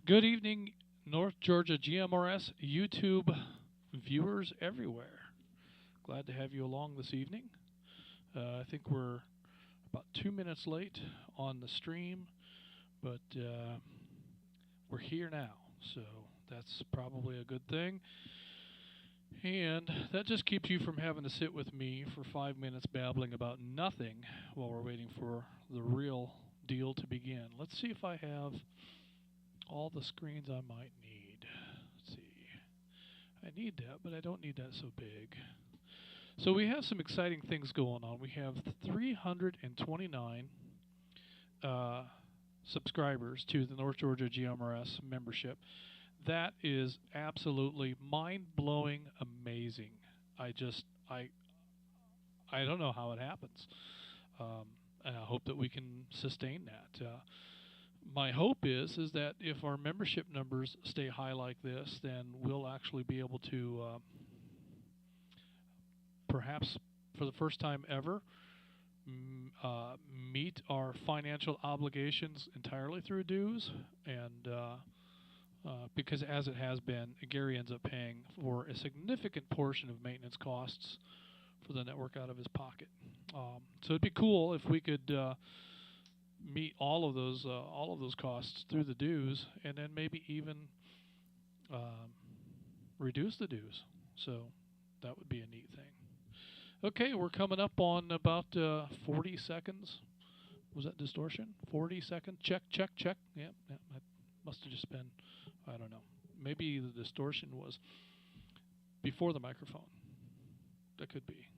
Good evening, North Georgia GMRS YouTube viewers everywhere. Glad to have you along this evening. I think we're about 2 minutes late on the stream, but we're here now, so that's probably a good thing. And that just keeps you from having to sit with me for 5 minutes babbling about nothing while we're waiting for the real deal to begin. Let's see if I have all the screens I might need. Let's see. I need that, but I don't need that so big. So we have some exciting things going on. We have 329 subscribers to the North Georgia GMRS membership. That is absolutely mind-blowing, amazing. I don't know how it happens, and I hope that we can sustain that. My hope is that if our membership numbers stay high like this, then we'll actually be able to perhaps for the first time ever meet our financial obligations entirely through dues, and because as it has been, Gary ends up paying for a significant portion of maintenance costs for the network out of his pocket. So it'd be cool if we could meet all of those costs through the dues, and then maybe even reduce the dues. So that would be a neat thing. Okay, we're coming up on about 40 seconds. Was that distortion? 40 seconds. Check, check, check. Yeah, that must have just been, I don't know. Maybe the distortion was before the microphone. That could be.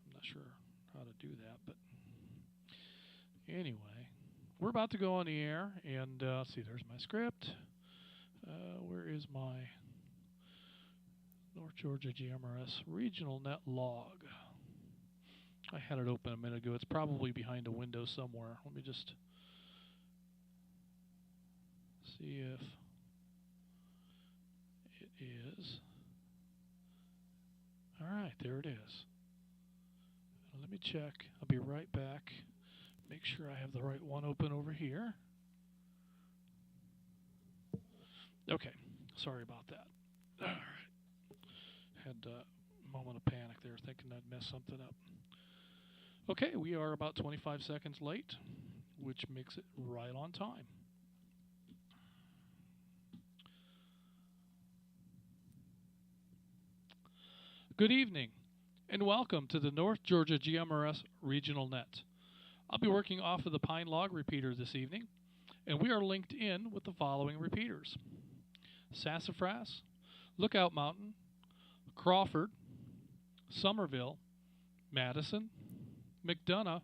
I'm not sure how to do that, but anyway, we're about to go on the air, and see, there's my script. Where is my North Georgia GMRS regional net log? I had it open a minute ago. It's probably behind a window somewhere. Let me just see if it is. All right, there it is. Let me check. I'll be right back. Make sure I have the right one open over here. Okay, sorry about that. All right. Had a moment of panic there, thinking I'd messed something up. Okay, we are about 25 seconds late, which makes it right on time. Good evening, and welcome to the North Georgia GMRS Regional Net. I'll be working off of the Pine Log repeater this evening, and we are linked in with the following repeaters: Sassafras, Lookout Mountain, Crawford, Somerville, Madison, McDonough,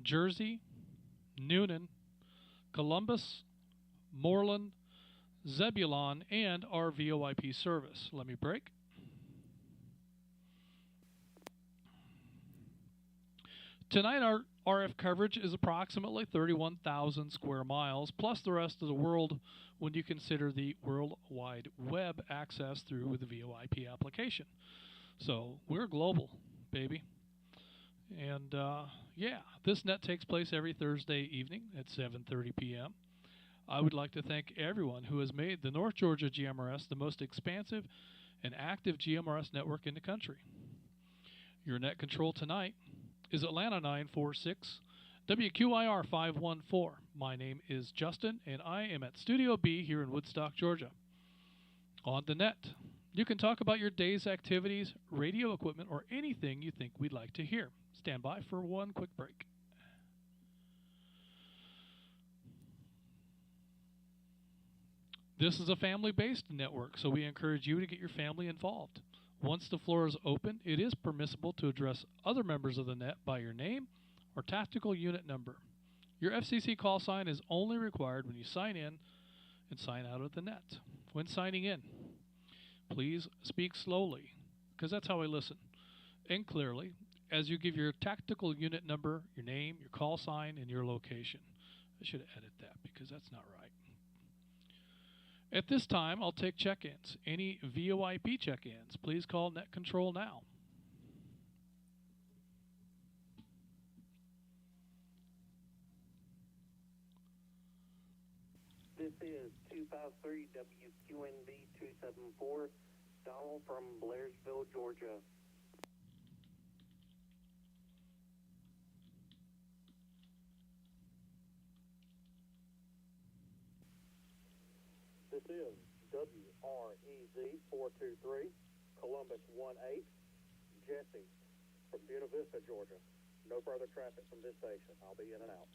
Jersey, Noonan, Columbus, Moreland, Zebulon, and our VoIP service. Let me break. Tonight our RF coverage is approximately 31,000 square miles, plus the rest of the world when you consider the World Wide Web access through the VoIP application. So we're global, baby. And yeah, this net takes place every Thursday evening at 7:30 p.m. I would like to thank everyone who has made the North Georgia GMRS the most expansive and active GMRS network in the country. Your net control tonight is Atlanta 946, WQIR 514. My name is Justin, and I am at Studio B here in Woodstock, Georgia. On the net, you can talk about your day's activities, radio equipment, or anything you think we'd like to hear. Stand by for one quick break. This is a family-based network, so we encourage you to get your family involved. Once the floor is open, it is permissible to address other members of the net by your name or tactical unit number. Your FCC call sign is only required when you sign in and sign out of the net. When signing in, please speak slowly, because that's how I listen, and clearly, as you give your tactical unit number, your name, your call sign, and your location. I should edit that because that's not right. At this time, I'll take check-ins. Any VoIP check-ins, please call Net Control now. This This is 253 WQNB 274, Donald from Blairsville, Georgia. This is WREZ 423, Columbus 18, Jesse from Buena Vista, Georgia. No further traffic from this station. I'll be in and out.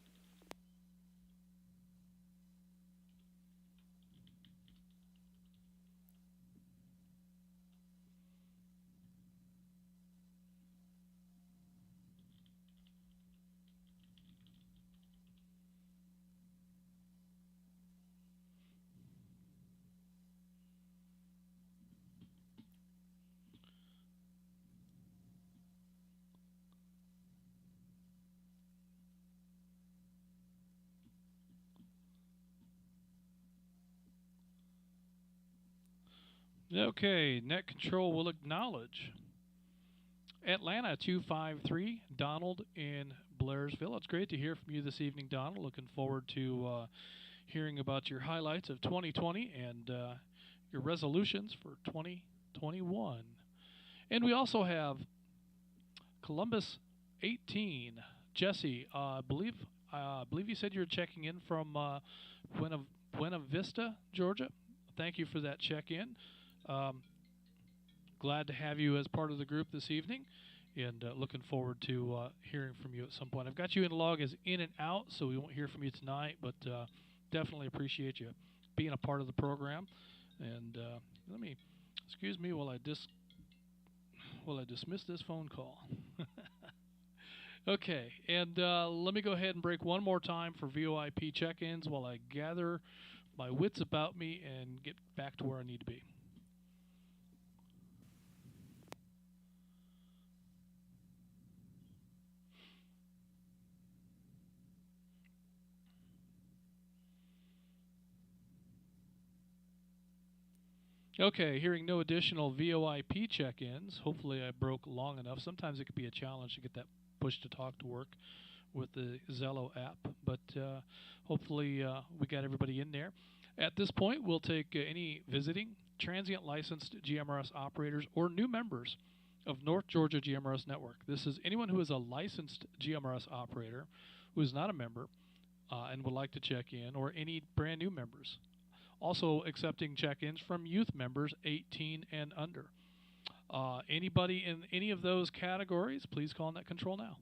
Okay, net control will acknowledge Atlanta 253, Donald in Blairsville. It's great to hear from you this evening, Donald. Looking forward to hearing about your highlights of 2020 and your resolutions for 2021. And we also have Columbus 18, Jesse. I believe you said you're checking in from Buena Vista, Georgia. Thank you for that check-in. Glad to have you as part of the group this evening, and looking forward to hearing from you at some point. I've got you in log as in and out, so we won't hear from you tonight, but definitely appreciate you being a part of the program. And excuse me while I dismiss this phone call. Okay, and let me go ahead and break one more time for VoIP check-ins while I gather my wits about me and get back to where I need to be. Okay, hearing no additional VoIP check-ins. Hopefully I broke long enough. Sometimes it could be a challenge to get that push to talk to work with the Zello app, but hopefully we got everybody in there. At this point, we'll take any visiting, transient licensed GMRS operators or new members of North Georgia GMRS Network. This is anyone who is a licensed GMRS operator who is not a member and would like to check in, or any brand new members. Also accepting check-ins from youth members 18 and under. Anybody in any of those categories, please call net control now.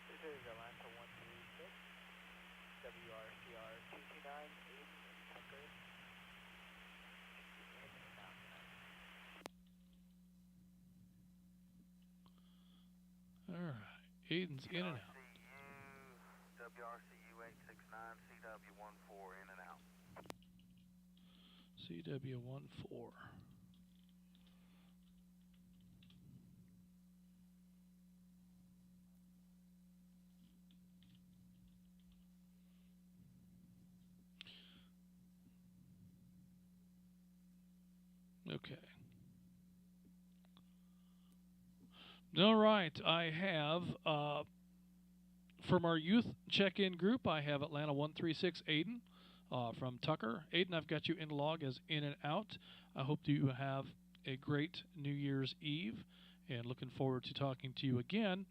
This is Atlanta 136, WRCR 229, Tucker. All right. Aiden's in and out. WRCU 869, CW14 in and out. CW14. Okay. All right, I have, from our youth check-in group, I have Atlanta 136 Aiden from Tucker. Aiden, I've got you in log as in and out. I hope you have a great New Year's Eve, and looking forward to talking to you again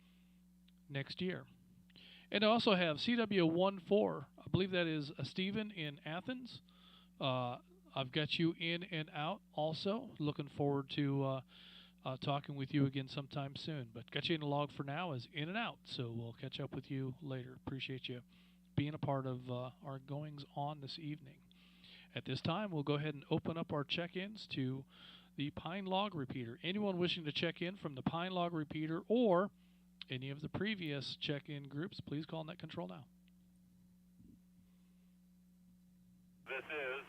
next year. And I also have CW14, I believe that is Stephen in Athens. I've got you in and out also. Looking forward to talking with you again sometime soon. But got you in the log for now as in and out, so we'll catch up with you later. Appreciate you being a part of our goings on this evening. At this time, we'll go ahead and open up our check-ins to the Pine Log Repeater. Anyone wishing to check in from the Pine Log Repeater or any of the previous check-in groups, please call net control now. This is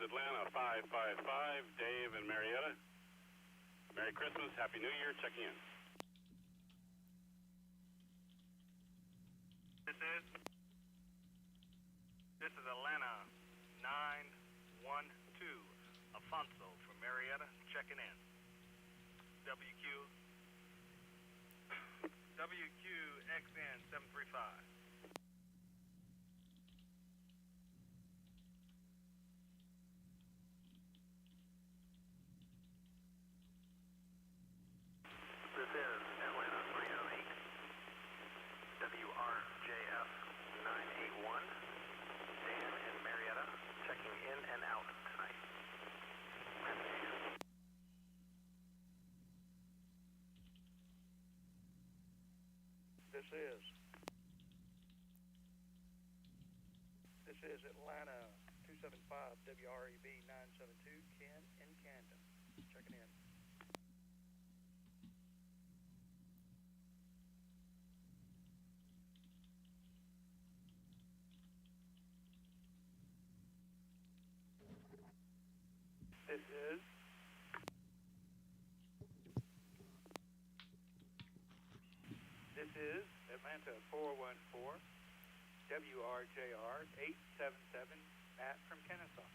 Atlanta 555, Dave and Marietta. Merry Christmas, Happy New Year, checking in. This is Atlanta 912, Alfonso from Marietta, checking in. WQXN 735. This is Atlanta 308, WRJF 981, Dan and Marietta checking in and out tonight. This is Atlanta 275 WREB 972, Ken in Canton. Checking in. This is Atlanta 414 WRJR 877, Matt from Kennesaw.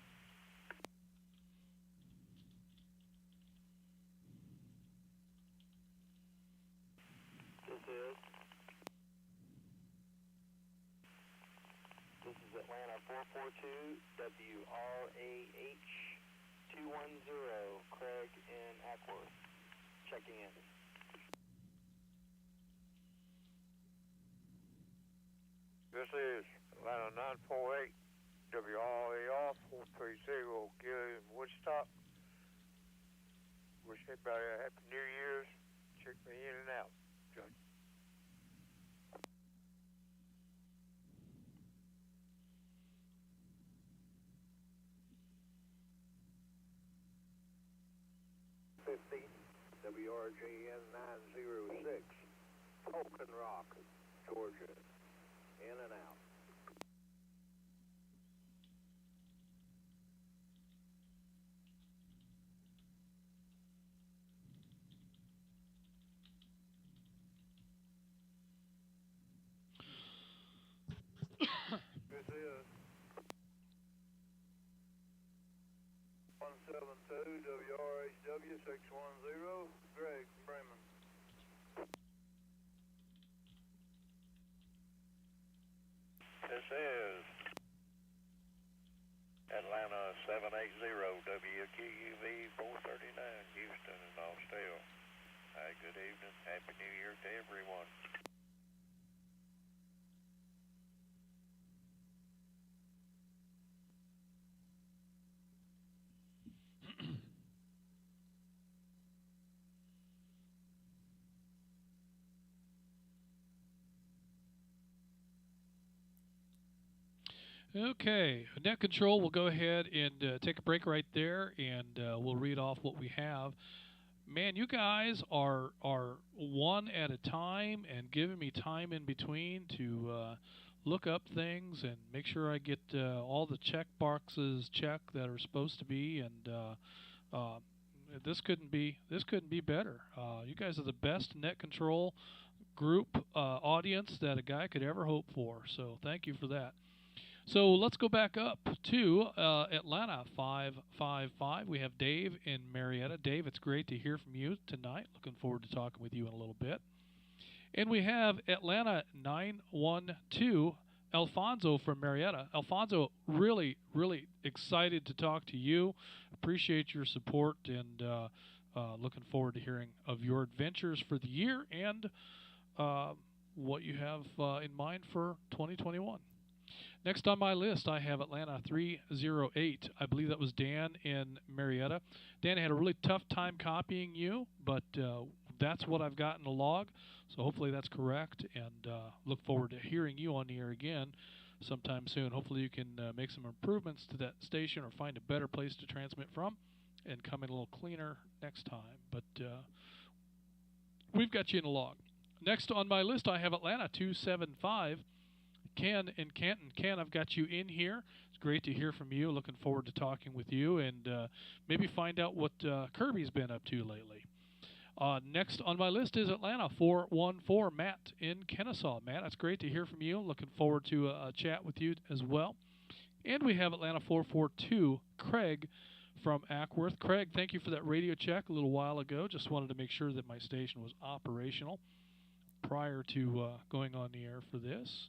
This is Atlanta 442 WRAH 210, Craig in Ackworth. Checking in. This is Atlanta 948 WRAR 430, Gilliam Woodstock. Wish everybody a happy New Year's. Check me in and out. Judge. WRJN 906, Polkin Rock, Georgia. In and out. This is 172 WRHW 610, Greg from Bremen. This is Atlanta 780 WQUV 439, Houston and Austell. Hi, good evening. Happy New Year to everyone. Okay, net control, we'll go ahead and take a break right there, and we'll read off what we have. Man, you guys are one at a time and giving me time in between to look up things and make sure I get all the check boxes checked that are supposed to be, and this couldn't be better. You guys are the best net control group audience that a guy could ever hope for. So thank you for that. So let's go back up to Atlanta 555. We have Dave in Marietta. Dave, it's great to hear from you tonight. Looking forward to talking with you in a little bit. And we have Atlanta 912, Alfonso from Marietta. Alfonso, really, really excited to talk to you. Appreciate your support and looking forward to hearing of your adventures for the year and what you have in mind for 2021. Next on my list, I have Atlanta 308. I believe that was Dan in Marietta. Dan, I had a really tough time copying you, but that's what I've got in the log. So hopefully that's correct, and look forward to hearing you on the air again sometime soon. Hopefully you can make some improvements to that station or find a better place to transmit from and come in a little cleaner next time. But we've got you in the log. Next on my list, I have Atlanta 275. Ken in Canton. Ken, I've got you in here. It's great to hear from you. Looking forward to talking with you and maybe find out what Kirby's been up to lately. Next on my list is Atlanta 414, Matt in Kennesaw. Matt, it's great to hear from you. Looking forward to a chat with you as well. And we have Atlanta 442, Craig from Ackworth. Craig, thank you for that radio check a little while ago. Just wanted to make sure that my station was operational. prior to going on the air for this.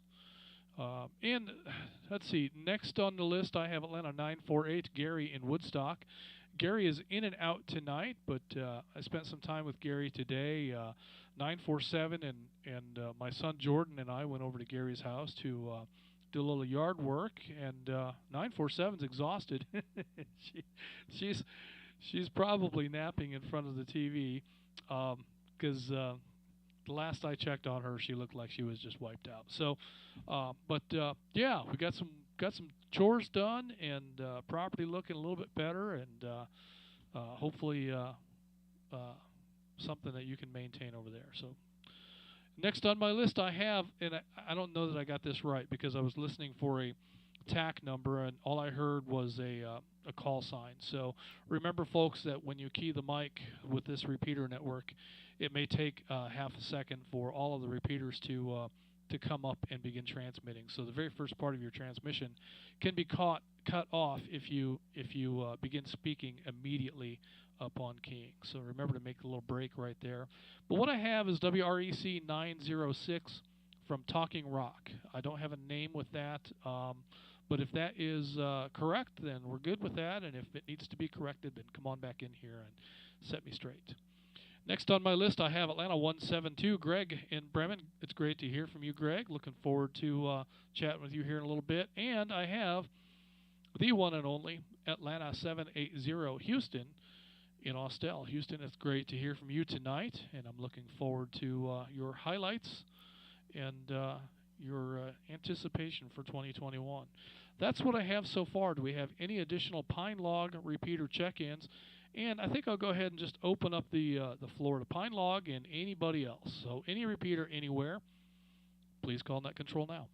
And let's see, next on the list I have Atlanta 948, Gary in Woodstock. Gary is in and out tonight, but I spent some time with Gary today. 947 and my son Jordan and I went over to Gary's house to do a little yard work, and 947's exhausted. She's probably napping in front of the TV because the last I checked on her, she looked like she was just wiped out. So, yeah, we got some chores done and property looking a little bit better, and hopefully something that you can maintain over there. So, next on my list I have, and I don't know that I got this right because I was listening for a TAC number and all I heard was a call sign. So remember, folks, that when you key the mic with this repeater network, it may take half a second for all of the repeaters to come up and begin transmitting. So the very first part of your transmission can be cut off if you begin speaking immediately upon keying. So remember to make a little break right there. But what I have is WREC 906 from Talking Rock. I don't have a name with that, but if that is correct, then we're good with that. And if it needs to be corrected, then come on back in here and set me straight. Next on my list, I have Atlanta 172, Greg in Bremen. It's great to hear from you, Greg. Looking forward to chatting with you here in a little bit. And I have the one and only Atlanta 780, Houston in Austell. Houston, it's great to hear from you tonight, and I'm looking forward to your highlights and your anticipation for 2021. That's what I have so far. Do we have any additional Pine Log repeater check-ins? And I think I'll go ahead and just open up the floor to Pine Log and anybody else. So any repeater anywhere, please call Net Control now.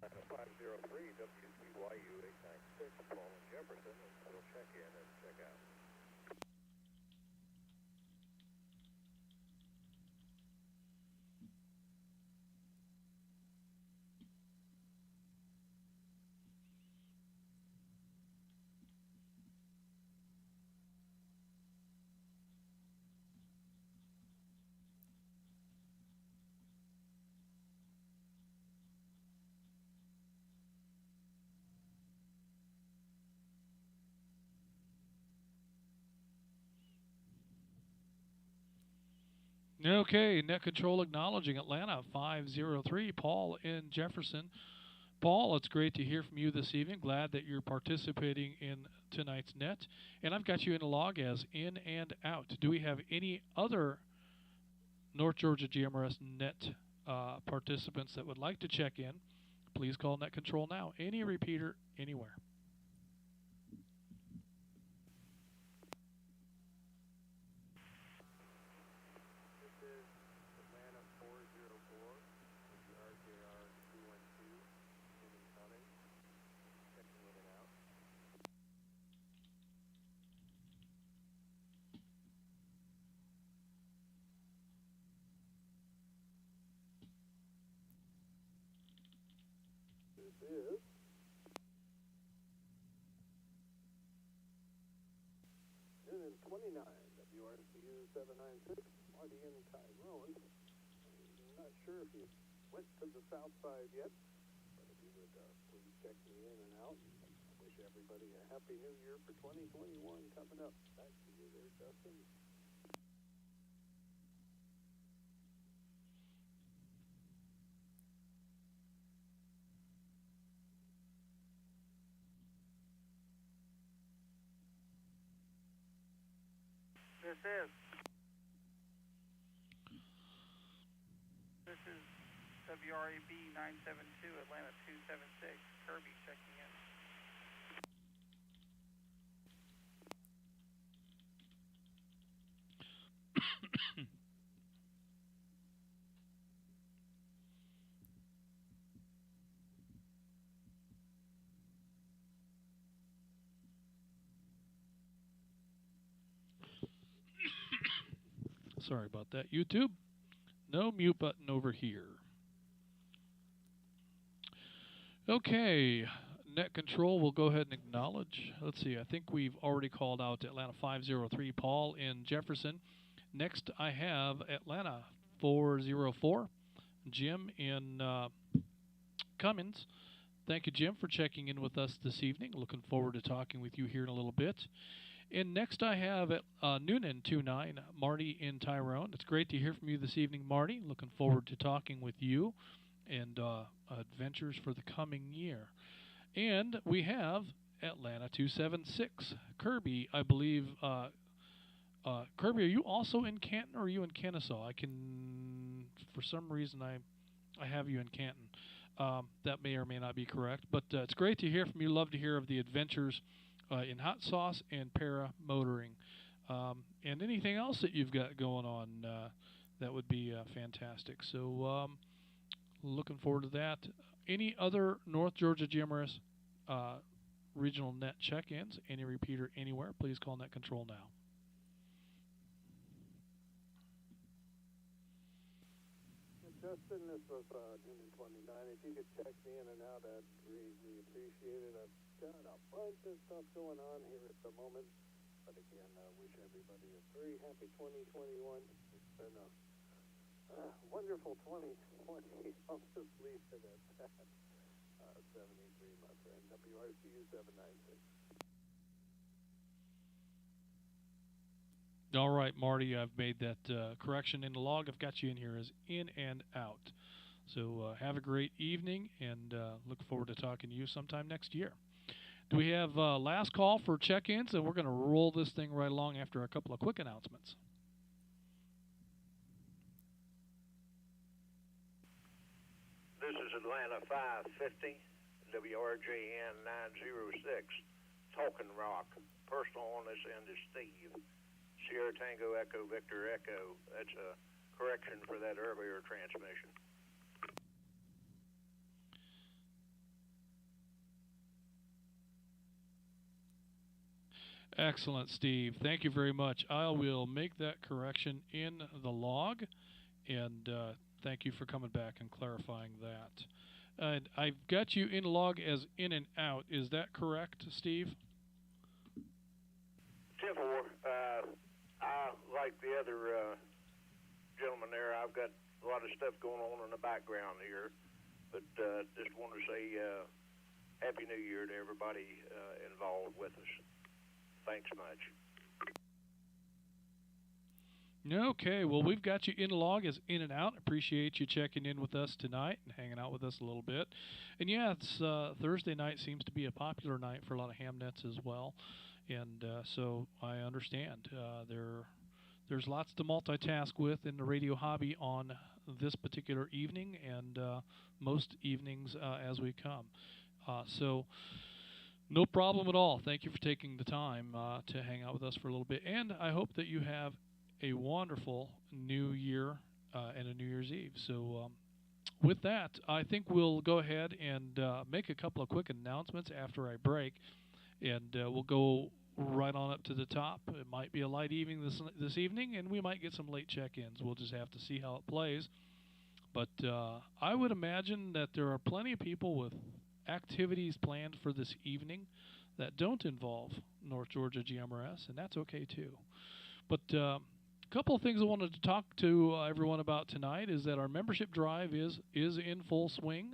503 WCYU 896, Paul and Jefferson, and we'll check in and check out. Okay, Net Control acknowledging Atlanta 503, Paul in Jefferson. Paul, it's great to hear from you this evening. Glad that you're participating in tonight's net. And I've got you in a log as in and out. Do we have any other North Georgia GMRS net participants that would like to check in? Please call Net Control now. Any repeater, anywhere. Is Union 29, WRCU 796, Marty and Tyrone. I'm not sure if you went to the south side yet, but if you would please check me in and out. I wish everybody a happy new year for 2021 coming up. Back to you there, Justin. This is WRAB 972, Atlanta 276, Kirby checking in. Sorry about that, YouTube. No mute button over here. Okay, Net Control, we'll go ahead and acknowledge. Let's see, I think we've already called out Atlanta 503, Paul in Jefferson. Next, I have Atlanta 404, Jim in Cummins. Thank you, Jim, for checking in with us this evening. Looking forward to talking with you here in a little bit. And next I have at Noonan 29, Marty in Tyrone. It's great to hear from you this evening, Marty. Looking forward to talking with you and adventures for the coming year. And we have Atlanta 276, Kirby, I believe. Kirby, are you also in Canton or are you in Kennesaw? For some reason, I have you in Canton. That may or may not be correct, but it's great to hear from you. Love to hear of the adventures in hot sauce and para motoring, and anything else that you've got going on. That would be fantastic. So, looking forward to that. Any other North Georgia GMRS regional net check-ins? Any repeater anywhere? Please call net control now. Justin, this was Noonan 29. If you could check me in and out, I'd greatly appreciate it. I've got a bunch of stuff going on here at the moment. But again, I wish everybody a very happy 2021. It's been a wonderful 2020. I'll just leave it at that. 73, my friend. WRCU 796. All right, Marty, I've made that correction in the log. I've got you in here as in and out. So have a great evening, and look forward to talking to you sometime next year. Do we have last call for check-ins? And we're going to roll this thing right along after a couple of quick announcements. This is Atlanta 550, WRJN 906, Talking Rock. Personal on this end is Steve. Sierra Tango Echo Victor Echo. That's a correction for that earlier transmission. Excellent, Steve. Thank you very much. I will make that correction in the log, and thank you for coming back and clarifying that. And I've got you in the log as in and out. Is that correct, Steve? 10-4. I, like the other gentleman there, I've got a lot of stuff going on in the background here, but just want to say Happy New Year to everybody involved with us. Thanks much. Okay, well, we've got you in the log as in and out. Appreciate you checking in with us tonight and hanging out with us a little bit. And yeah, it's Thursday night seems to be a popular night for a lot of ham nets as well. And so I understand there's lots to multitask with in the radio hobby on this particular evening and most evenings as we come. So no problem at all. Thank you for taking the time to hang out with us for a little bit. And I hope that you have a wonderful New Year and a New Year's Eve. So with that, I think we'll go ahead and make a couple of quick announcements after I break. And we'll go right on up to the top. It might be a light evening this evening, and we might get some late check-ins. We'll just have to see how it plays. But I would imagine that there are plenty of people with activities planned for this evening that don't involve North Georgia GMRS, and that's okay too. But a couple of things I wanted to talk to everyone about tonight is that our membership drive is in full swing,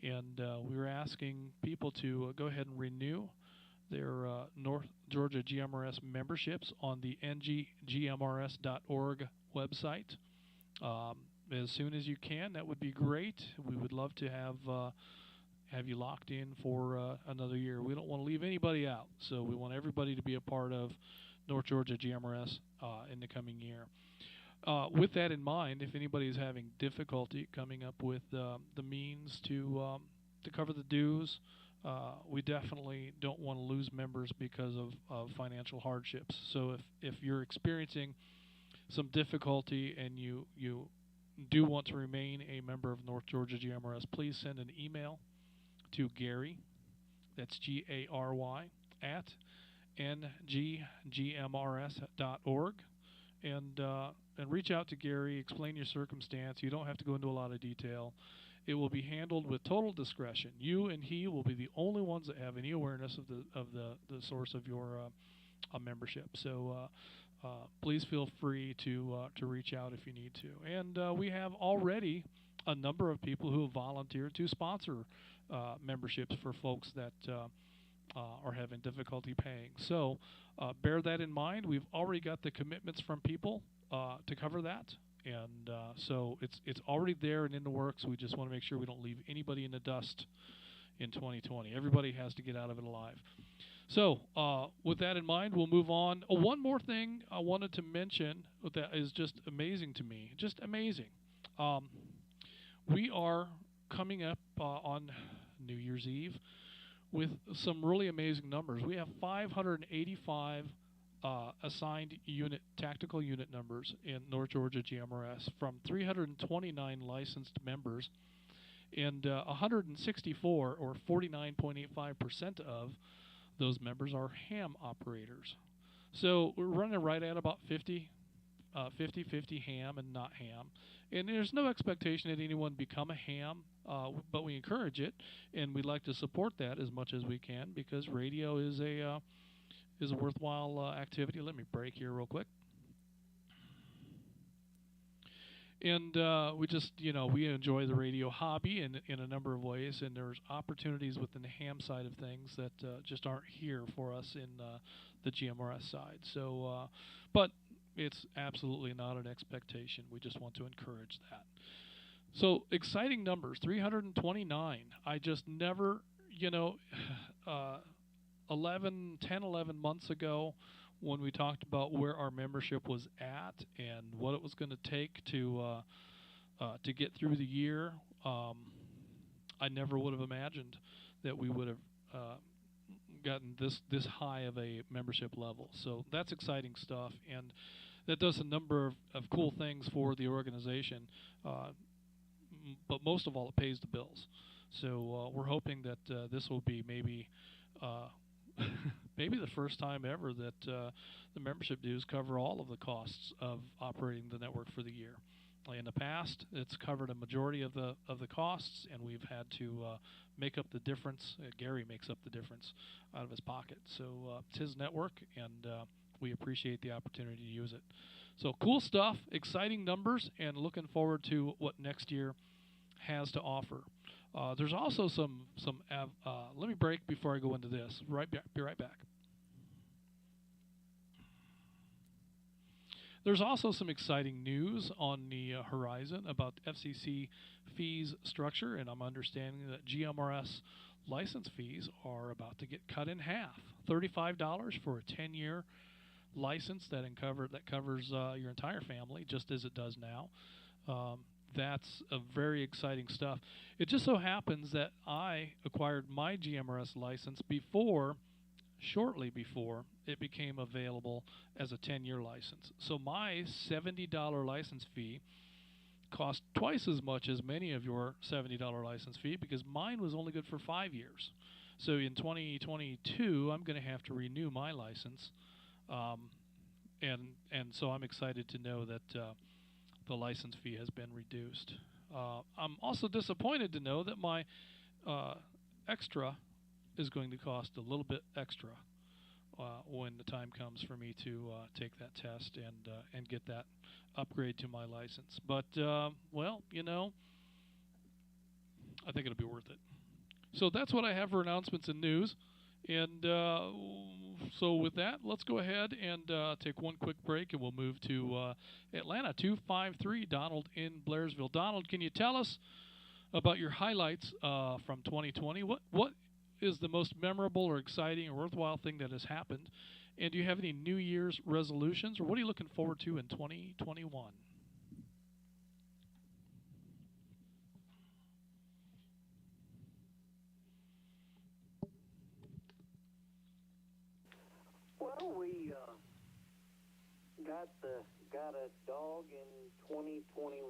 and we're asking people to go ahead and renew their North Georgia GMRS memberships on the nggmrs.org website. As soon as you can, that would be great. We would love to have you locked in for another year. We don't want to leave anybody out, so we want everybody to be a part of North Georgia GMRS in the coming year. With that in mind, if anybody is having difficulty coming up with the means to cover the dues, we definitely don't want to lose members because of financial hardships. So if you're experiencing some difficulty and you do want to remain a member of North Georgia GMRS, please send an email to Gary, that's Gary, at nggmrs.org, and reach out to Gary, explain your circumstance. You don't have to go into a lot of detail. It will be handled with total discretion. You and he will be the only ones that have any awareness of the source of your a membership. So please feel free to reach out if you need to. And we have already a number of people who have volunteered to sponsor memberships for folks that are having difficulty paying. So bear that in mind. We've already got the commitments from people to cover that. And so it's already there and in the works. We just want to make sure we don't leave anybody in the dust in 2020. Everybody has to get out of it alive. So with that in mind, we'll move on. One more thing I wanted to mention that is just amazing to me. Just amazing. We are coming up on New Year's Eve with some really amazing numbers. We have 585 assigned tactical unit numbers in North Georgia GMRS from 329 licensed members, and 164 or 49.85% of those members are ham operators. So we're running right at about 50 ham and not ham. And there's no expectation that anyone become a ham, but we encourage it, and we'd like to support that as much as we can because radio is a worthwhile activity. Let me break here real quick. And we just, we enjoy the radio hobby in a number of ways, and there's opportunities within the ham side of things that just aren't here for us in the GMRS side. So, but it's absolutely not an expectation. We just want to encourage that. So exciting numbers, 329. I just never, 11 months ago when we talked about where our membership was at and what it was going to take to get through the year, I never would have imagined that we would have gotten this high of a membership level. So that's exciting stuff, and that does a number of cool things for the organization, but most of all, it pays the bills. So we're hoping that this will be maybe maybe the first time ever that the membership dues cover all of the costs of operating the network for the year. In the past, it's covered a majority of the costs, and we've had to make up the difference. Gary makes up the difference out of his pocket. So it's his network, and we appreciate the opportunity to use it. So cool stuff, exciting numbers, and looking forward to what next year has to offer. There's also some let me break before I go into this. Be right back. There's also some exciting news on the horizon about FCC fees structure, and I'm understanding that GMRS license fees are about to get cut in half. $35 for a 10-year license that covers your entire family, just as it does now. That's a very exciting stuff. It just so happens that I acquired my GMRS license shortly before it became available as a 10-year license. So my $70 license fee cost twice as much as many of your $70 license fee because mine was only good for 5 years. So in 2022, I'm going to have to renew my license, and so I'm excited to know that the license fee has been reduced. I'm also disappointed to know that my extra is going to cost a little bit extra when the time comes for me to take that test and get that upgrade to my license. But, well, I think it'll be worth it. So that's what I have for announcements and news. And so with that, let's go ahead and take one quick break, and we'll move to Atlanta 253, Donald in Blairsville. Donald, can you tell us about your highlights from 2020? What is the most memorable or exciting or worthwhile thing that has happened? And do you have any New Year's resolutions, or what are you looking forward to in 2021? Well, we got a dog in 2020,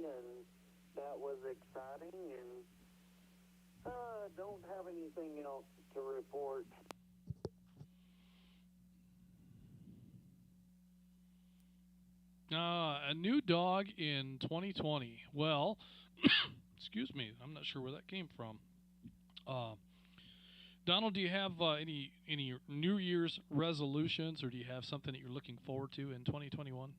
and that was exciting. And don't have anything else to report. A new dog in 2020. Well, excuse me, I'm not sure where that came from. Donald, do you have any New Year's resolutions, or do you have something that you're looking forward to in 2021?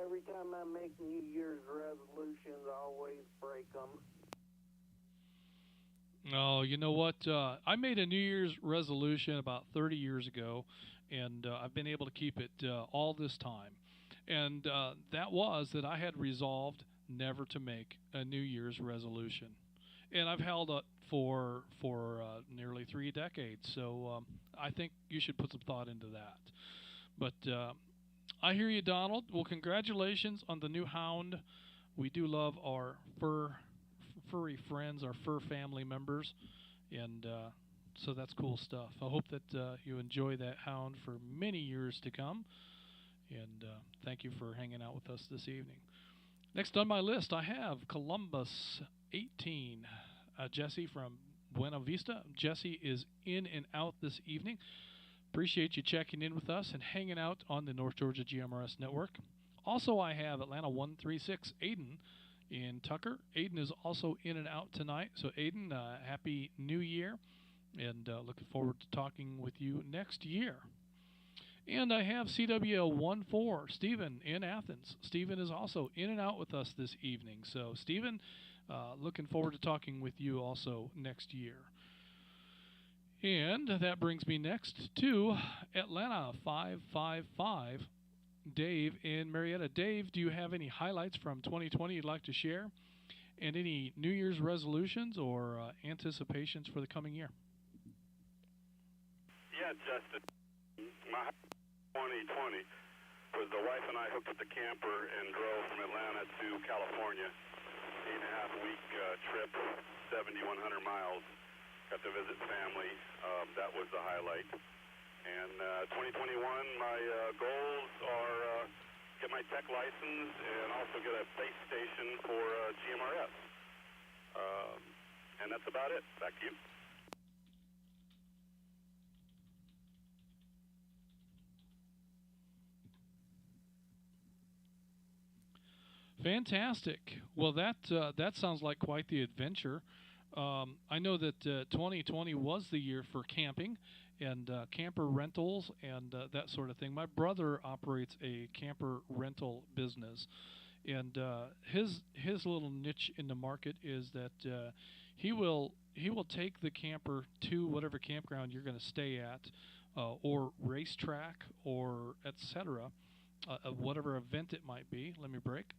Every time I make New Year's resolutions, I always break them. Oh, you know what? I made a New Year's resolution about 30 years ago, and I've been able to keep it all this time. And that was that I had resolved never to make a New Year's resolution, and I've held it for nearly 3 decades. So I think you should put some thought into that. But I hear you, Donald. Well, congratulations on the new hound. We do love our furry friends, our fur family members, and so that's cool stuff. I hope that you enjoy that hound for many years to come, and thank you for hanging out with us this evening. Next on my list, I have Columbus 18, Jesse from Buena Vista. Jesse is in and out this evening. Appreciate you checking in with us and hanging out on the North Georgia GMRS network. Also, I have Atlanta 136, Aiden in Tucker. Aiden is also in and out tonight. So, Aiden, Happy New Year, and looking forward to talking with you next year. And I have CWL14, Stephen in Athens. Stephen is also in and out with us this evening. So, Stephen, looking forward to talking with you also next year. And that brings me next to Atlanta 555, Dave in Marietta. Dave, do you have any highlights from 2020 you'd like to share? And any New Year's resolutions or anticipations for the coming year? Yeah, Justin. My 2020 was the wife and I hooked up the camper and drove from Atlanta to California. 8.5-week trip, 7,100 miles. Got to visit family. That was the highlight. And 2021, my goals are get my tech license and also get a base station for GMRS. And that's about it. Back to you. Fantastic. Well, that sounds like quite the adventure. I know that 2020 was the year for camping and camper rentals and that sort of thing. My brother operates a camper rental business, and his little niche in the market is that he will take the camper to whatever campground you're going to stay at, or racetrack, or etc. Whatever event it might be. Let me break.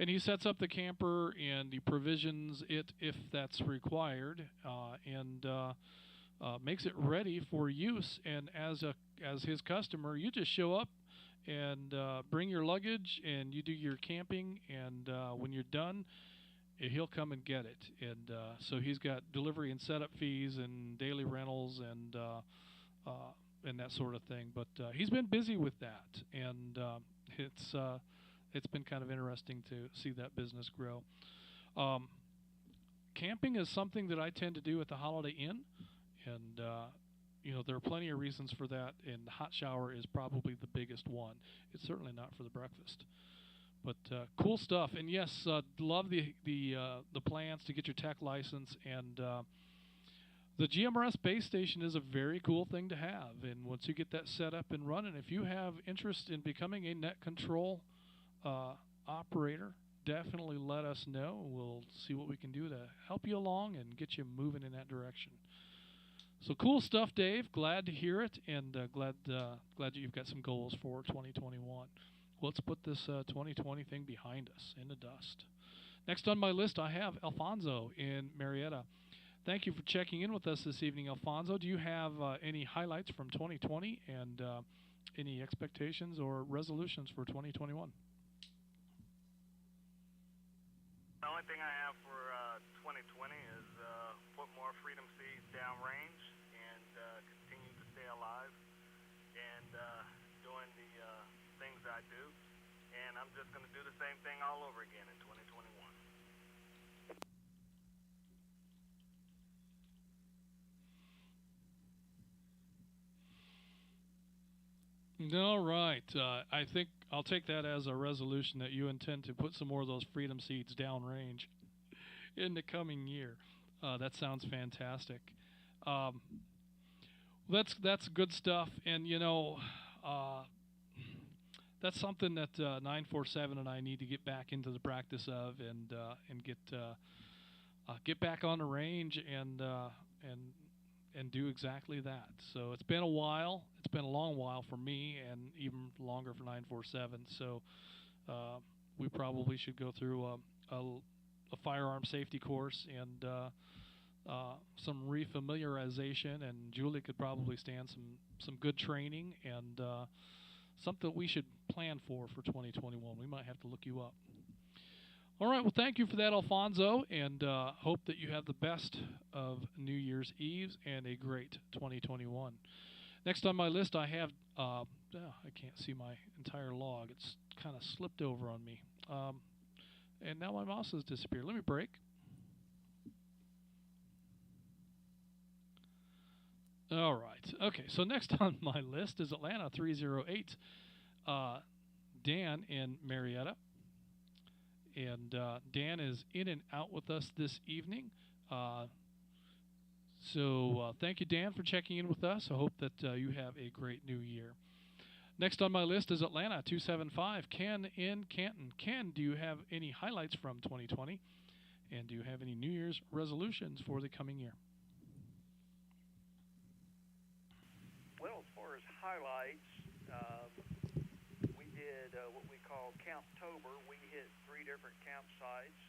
And he sets up the camper and he provisions it if that's required, and makes it ready for use. And as his customer, you just show up and bring your luggage, and you do your camping. And when you're done, he'll come and get it. And so he's got delivery and setup fees and daily rentals and that sort of thing. But he's been busy with that, and it's been kind of interesting to see that business grow. Camping is something that I tend to do at the Holiday Inn, and there are plenty of reasons for that, and the hot shower is probably the biggest one. It's certainly not for the breakfast, but cool stuff. And yes, love the plans to get your tech license, and the GMRS base station is a very cool thing to have. And once you get that set up and running, if you have interest in becoming a net control operator, definitely let us know. We'll see what we can do to help you along and get you moving in that direction. So cool stuff, Dave. Glad to hear it, and glad that you've got some goals for 2021. Let's put this 2020 thing behind us in the dust. Next on my list, I have Alfonso in Marietta. Thank you for checking in with us this evening, Alfonso. Do you have any highlights from 2020 and any expectations or resolutions for 2021? The only thing I have for 2020 is put more Freedom Seeds downrange and continue to stay alive and doing the things I do. And I'm just going to do the same thing all over again in 2021. All right. I think I'll take that as a resolution that you intend to put some more of those freedom seeds downrange in the coming year. That sounds fantastic. Um, that's good stuff, and uh, that's something that 947 and I need to get back into the practice of, and get back on the range and and do exactly that. So it's been a while. It's been a long while for me, and even longer for 947. So we probably should go through a firearm safety course and some refamiliarization. And Julie could probably stand some good training and something we should plan for 2021. We might have to look you up. All right. Well, thank you for that, Alfonso, and hope that you have the best of New Year's Eves and a great 2021. Next on my list, I have. I can't see my entire log. It's kind of slipped over on me. And now my mouse has disappeared. Let me break. All right. Okay. So next on my list is Atlanta 308. Dan in Marietta. And Dan is in and out with us this evening. So thank you, Dan, for checking in with us. I hope that you have a great new year. Next on my list is Atlanta 275. Ken in Canton. Ken, do you have any highlights from 2020? And do you have any New Year's resolutions for the coming year? Well, as far as highlights, we did what we call Camptober. We hit 3 different campsites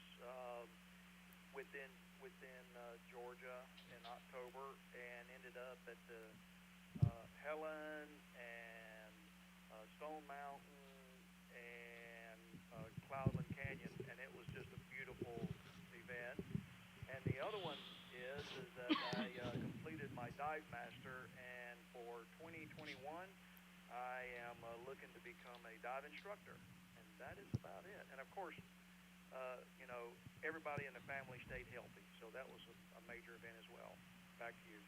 within Georgia in October, and ended up at the Helen and Stone Mountain and Cloudland Canyon, and it was just a beautiful event. And the other one is that I completed my dive master, and for 2021, I am looking to become a dive instructor, and that is about it. And of course, everybody in the family stayed healthy, so that was a major event as well. Back to you.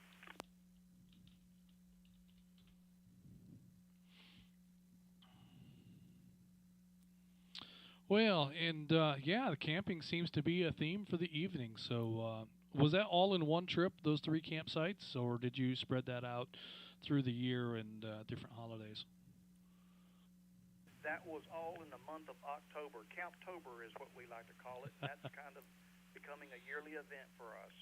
Well, and yeah, the camping seems to be a theme for the evening. So was that all in one trip, those 3 campsites, or did you spread that out through the year and different holidays? That was all in the month of October. Camptober is what we like to call it. That's kind of becoming a yearly event for us.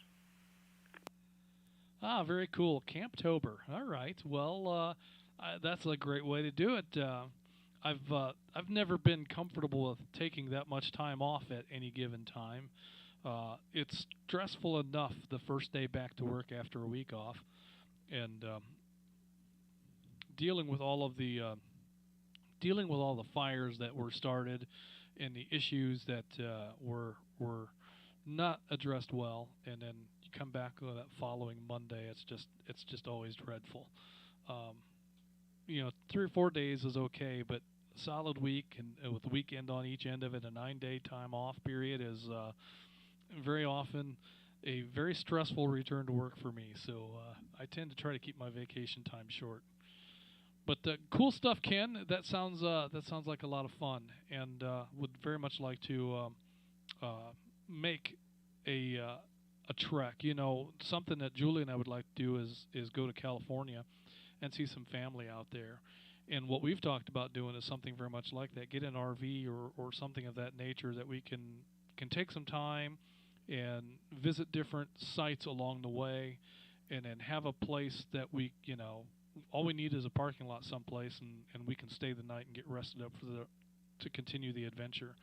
Ah, very cool. Camptober. All right. Well, that's a great way to do it. I've never been comfortable with taking that much time off at any given time. It's stressful enough the first day back to work after a week off, and dealing with all of the fires that were started and the issues that were not addressed well, and then you come back that following Monday. It's just always dreadful. Um, 3 or 4 days is okay, but a solid week and with the weekend on each end of it, a 9-day time off period is very often a very stressful return to work for me. So I tend to try to keep my vacation time short. But cool stuff, Ken. That sounds like a lot of fun, and would very much like to make a trek. Something that Julie and I would like to do is go to California and see some family out there. And what we've talked about doing is something very much like that. Get an RV or something of that nature that we can take some time and visit different sites along the way, and then have a place that all we need is a parking lot someplace, and we can stay the night and get rested up to continue the adventure.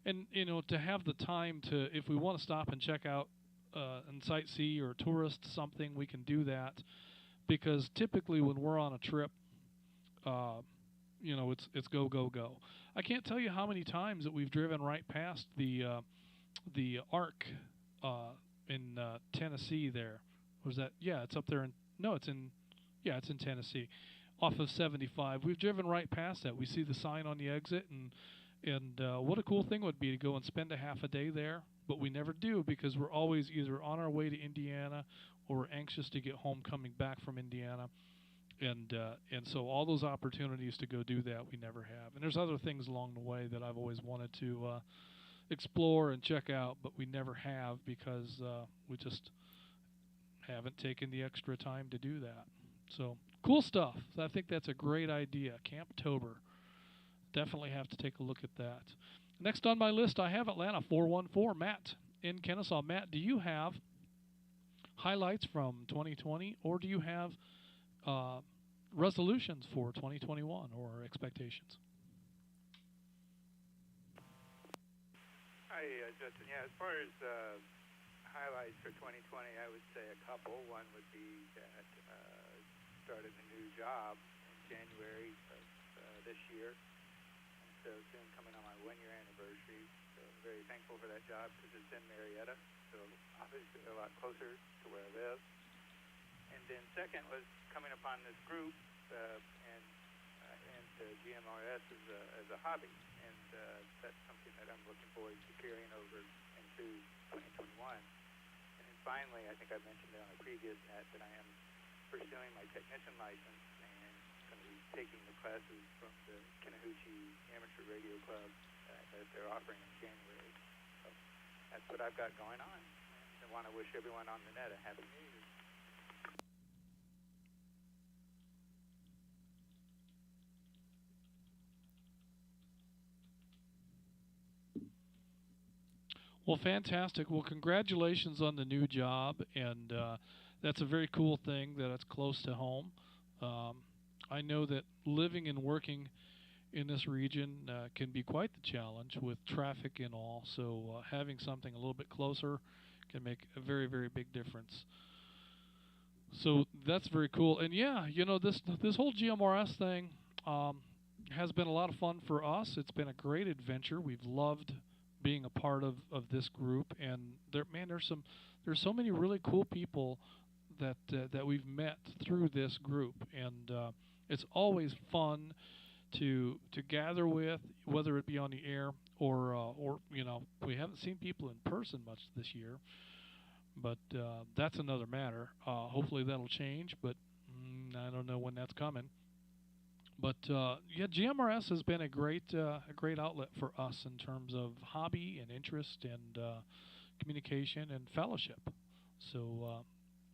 And to have the time to, if we want to stop and check out and sightsee or tourist something, we can do that. Because typically when we're on a trip, it's go go go. I can't tell you how many times that we've driven right past the Ark in Tennessee. There was that. Yeah, it's up there. It's in Tennessee, off of 75. We've driven right past that. We see the sign on the exit, and what a cool thing would be to go and spend a half a day there. But we never do, because we're always either on our way to Indiana or we're anxious to get home coming back from Indiana. And so all those opportunities to go do that we never have. And there's other things along the way that I've always wanted to explore and check out, but we never have because we just haven't taken the extra time to do that. So cool stuff. I think that's a great idea. Camptober. Definitely have to take a look at that. Next on my list, I have Atlanta 414. Matt in Kennesaw. Matt, do you have highlights from 2020, or do you have resolutions for 2021 or expectations? Hi, Justin. Yeah, as far as highlights for 2020, I would say a couple. One would be that started a new job in January of this year, and so soon coming on my one-year anniversary. So I'm very thankful for that job because it's in Marietta, so obviously a lot closer to where I live. And then second was coming upon this group and GMRS as a hobby, and that's something that I'm looking forward to carrying over into 2021. And then finally, I think I mentioned it on a previous net that I am pursuing my technician license and going to be taking the classes from the Chattahoochee Amateur Radio Club that they're offering in January. So that's what I've got going on. And I want to wish everyone on the net a happy New Year. Well, fantastic. Well, congratulations on the new job, and that's a very cool thing that it's close to home. I know that living and working in this region can be quite the challenge with traffic and all, so having something a little bit closer can make a very, very big difference. So that's very cool. And yeah, you know, this whole GMRS thing has been a lot of fun for us. It's been a great adventure. We've loved being a part of this group, and there's so many really cool people that we've met through this group, and it's always fun to gather with, whether it be on the air or you know, we haven't seen people in person much this year, but that's another matter. Hopefully that'll change, but I don't know when that's coming. But yeah, GMRS has been a great outlet for us in terms of hobby and interest and communication and fellowship. So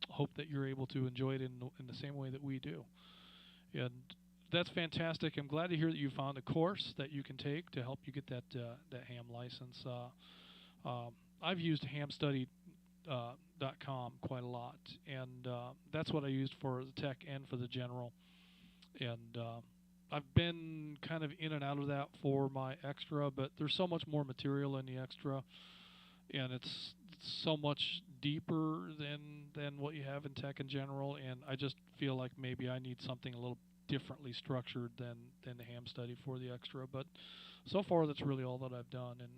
hope that you're able to enjoy it in the same way that we do. And that's fantastic. I'm glad to hear that you found a course that you can take to help you get that ham license. I've used hamstudy.com quite a lot, and that's what I used for the tech and for the general. And I've been kind of in and out of that for my extra, but there's so much more material in the extra, and it's so much deeper than what you have in tech in general, and I just feel like maybe I need something a little differently structured than the ham study for the extra. But so far that's really all that I've done, and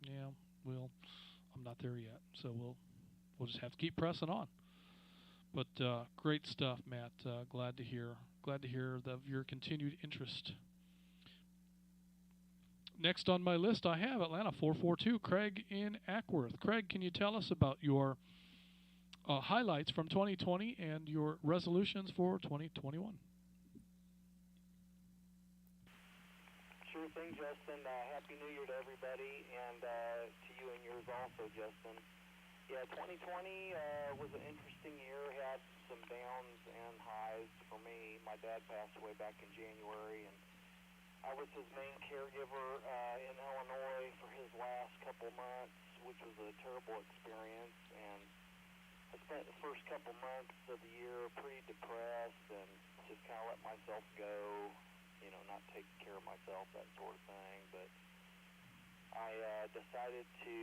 yeah, I'm not there yet, so we'll just have to keep pressing on. But great stuff, Matt. Glad to hear your continued interest. Next on my list, I have Atlanta 442, Craig in Ackworth. Craig, can you tell us about your highlights from 2020 and your resolutions for 2021? Sure thing, Justin. Happy New Year to everybody, and to you and yours also, Justin. Yeah, 2020 was an interesting year. Had some downs and highs for me. My dad passed away back in January, and I was his main caregiver in Illinois for his last couple months, which was a terrible experience. And I spent the first couple months of the year pretty depressed and just kind of let myself go, you know, not taking care of myself, that sort of thing. But I decided to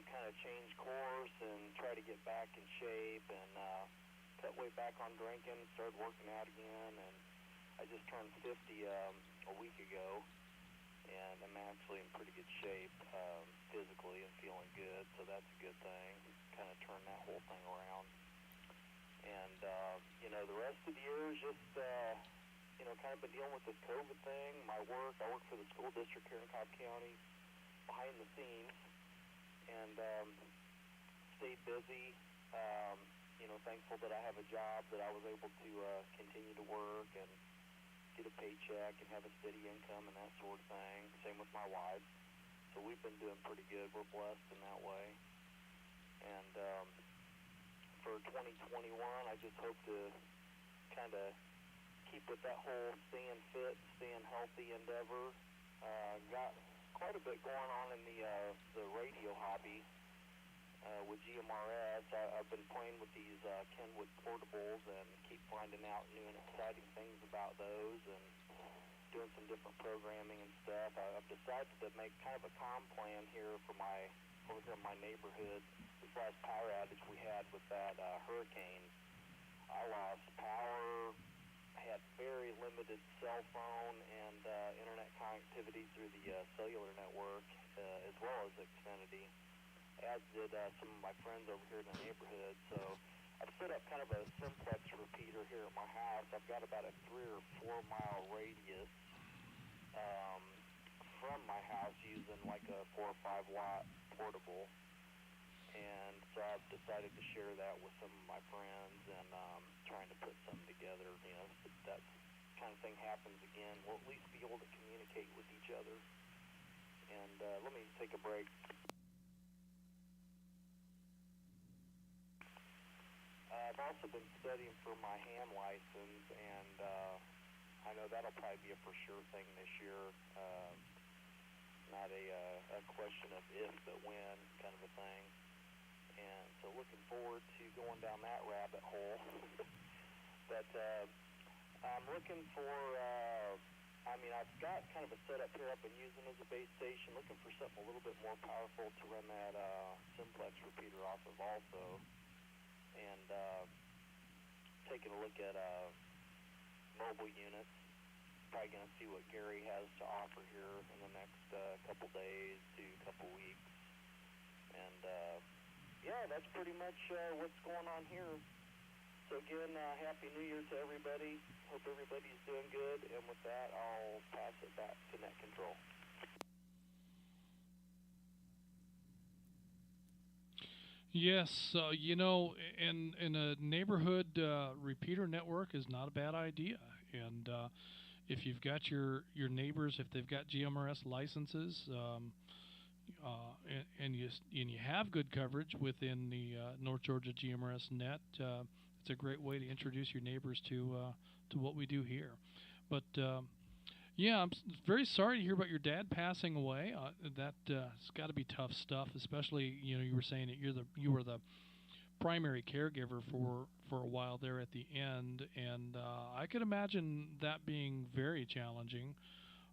kind of change course and try to get back in shape and cut way back on drinking, started working out again, and I just turned 50 a week ago, and I'm actually in pretty good shape physically and feeling good, so that's a good thing. Kind of turned that whole thing around. And, you know, the rest of the year is just, you know, kind of been dealing with this COVID thing. My work, I work for the school district here in Cobb County, behind the scenes, and stayed busy. You thankful that I have a job that I was able to continue to work and get a paycheck and have a steady income and that sort of thing. Same with my wife. So we've been doing pretty good. We're blessed in that way. And for 2021, I just hope to kind of keep with that whole staying fit, staying healthy endeavor. Got quite a bit going on in the radio hobby with GMRS. I've been playing with these Kenwood portables and keep finding out new and exciting things about those and doing some different programming and stuff. I've decided to make kind of a comm plan here for over here in my neighborhood. This last power outage we had with that hurricane, I lost power. Had very limited cell phone and internet connectivity through the cellular network, as well as Xfinity, as did some of my friends over here in the neighborhood. So I've set up kind of a simplex repeater here at my house. I've got about a 3 or 4 mile radius from my house using like a 4 or 5 watt portable. And so I've decided to share that with some of my friends and trying to put something together. If that kind of thing happens again, we'll at least be able to communicate with each other. And let me take a break. I've also been studying for my ham license, and I know that'll probably be a for sure thing this year. Not a question of if, but when kind of a thing. And so looking forward to going down that rabbit hole. But I'm looking for, I've got kind of a setup here I've been using as a base station, looking for something a little bit more powerful to run that simplex repeater off of also. And taking a look at mobile units. Probably going to see what Gary has to offer here in the next couple days to couple weeks. And yeah, that's pretty much what's going on here. So again, Happy New Year to everybody. Hope everybody's doing good. And with that, I'll pass it back to Net Control. Yes, in a neighborhood repeater network is not a bad idea. And if you've got your neighbors, if they've got GMRS licenses, and you have good coverage within the North Georgia GMRS net, it's a great way to introduce your neighbors to what we do here. But yeah, I'm very sorry to hear about your dad passing away. It's got to be tough stuff, especially you were saying that you were the primary caregiver for a while there at the end, and I could imagine that being very challenging.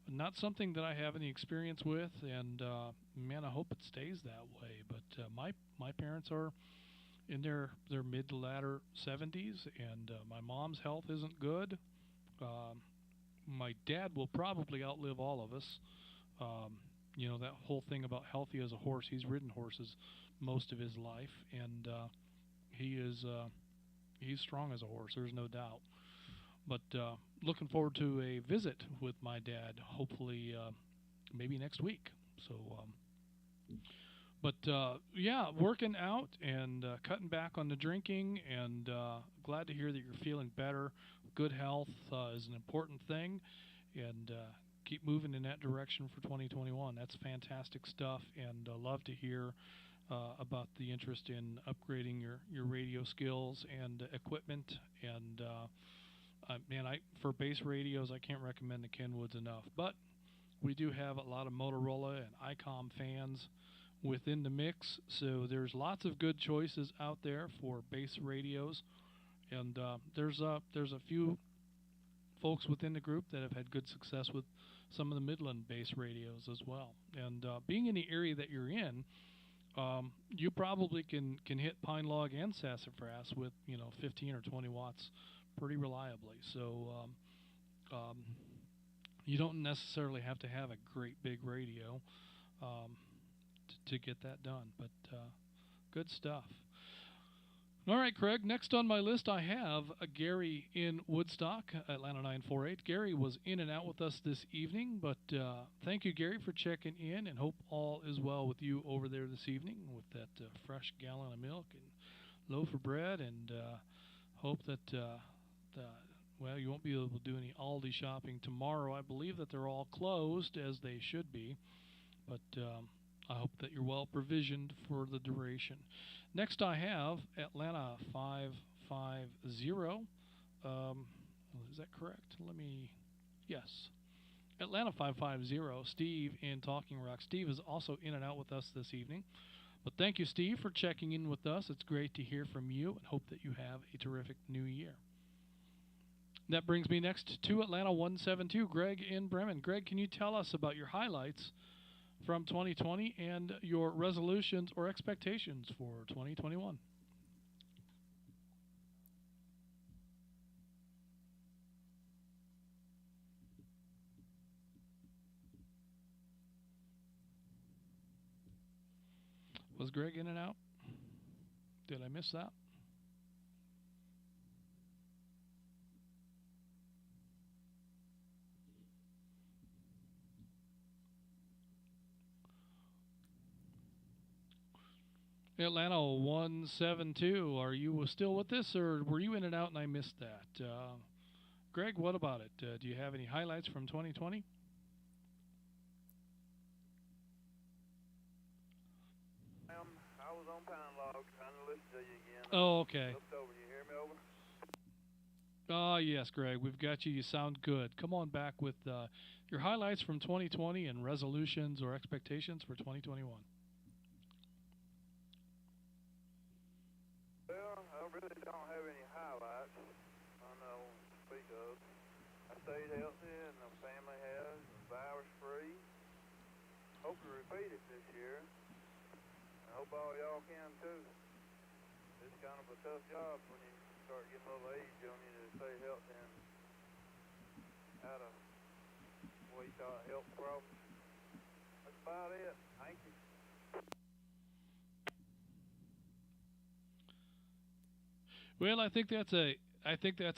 Not something that I have any experience with, and man, I hope it stays that way. But my parents are in their mid to latter 70s, and my mom's health isn't good. My dad will probably outlive all of us. That whole thing about healthy as a horse. He's ridden horses most of his life, and he's strong as a horse. There's no doubt. But looking forward to a visit with my dad, hopefully maybe next week. So, yeah, working out and cutting back on the drinking, and glad to hear that you're feeling better. Good health is an important thing, and keep moving in that direction for 2021. That's fantastic stuff, and love to hear about the interest in upgrading your radio skills and equipment. And for base radios, I can't recommend the Kenwoods enough. But we do have a lot of Motorola and ICOM fans within the mix, so there's lots of good choices out there for base radios. And there's a few folks within the group that have had good success with some of the Midland base radios as well. And being in the area that you're in, you probably can hit Pine Log and Sassafras with 15 or 20 watts pretty reliably. So you don't necessarily have to have a great big radio to get that done. But good stuff. All right, Craig, next on my list I have Gary in Woodstock, Atlanta 948. Gary was in and out with us this evening, but thank you, Gary, for checking in, and hope all is well with you over there this evening with that fresh gallon of milk and loaf of bread and hope that well, you won't be able to do any Aldi shopping tomorrow. I believe that they're all closed, as they should be, but I hope that you're well provisioned for the duration. Next, I have Atlanta 550. Is that correct? Yes. Atlanta 550, Steve in Talking Rock. Steve is also in and out with us this evening. But thank you, Steve, for checking in with us. It's great to hear from you and hope that you have a terrific new year. That brings me next to Atlanta 172, Greg in Bremen. Greg, can you tell us about your highlights from 2020 and your resolutions or expectations for 2021? Was Greg in and out? Did I miss that? Atlanta 172, are you still with us, or were you in and out and I missed that? Greg, what about it? Do you have any highlights from 2020? I was on Pine Log trying to listen to you again. Oh, okay. Looked over. You hear me over? Ah, yes, Greg, we've got you. You sound good. Come on back with your highlights from 2020 and resolutions or expectations for 2021. Well, I really don't have any highlights I know to speak of. I stayed healthy and the family has, and virus free. Hope to repeat it this year. I hope all y'all can too. It's kind of a tough job when you start getting a little age on you to stay healthy and out of what you thought health problems. That's about it. Thank you. Well, I think that's a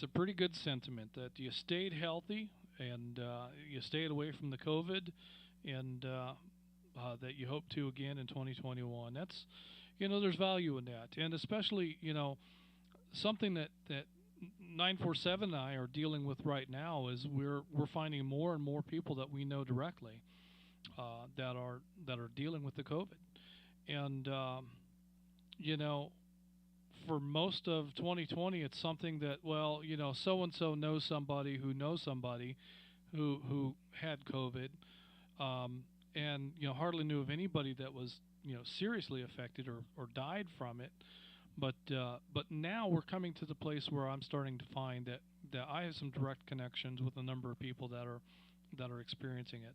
pretty good sentiment that you stayed healthy and you stayed away from the COVID, and that you hope to again in 2021. That's, there's value in that, and especially, something that 947 and I are dealing with right now is we're finding more and more people that we know directly that are dealing with the COVID, and for most of 2020, it's something that, well, so and so knows somebody who had COVID, and hardly knew of anybody that was seriously affected or died from it. But now we're coming to the place where I'm starting to find that I have some direct connections with a number of people that are experiencing it,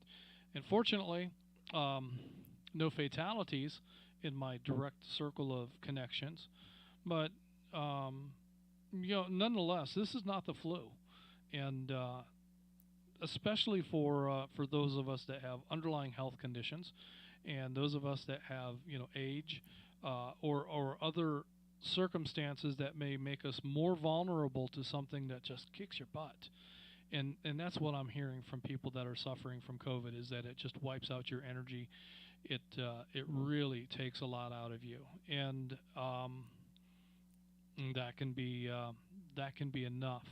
and fortunately, no fatalities in my direct circle of connections. But nonetheless, this is not the flu, and especially for those of us that have underlying health conditions, and those of us that have age or other circumstances that may make us more vulnerable to something that just kicks your butt. And that's what I'm hearing from people that are suffering from COVID, is that it just wipes out your energy. It really takes a lot out of you, and that can be enough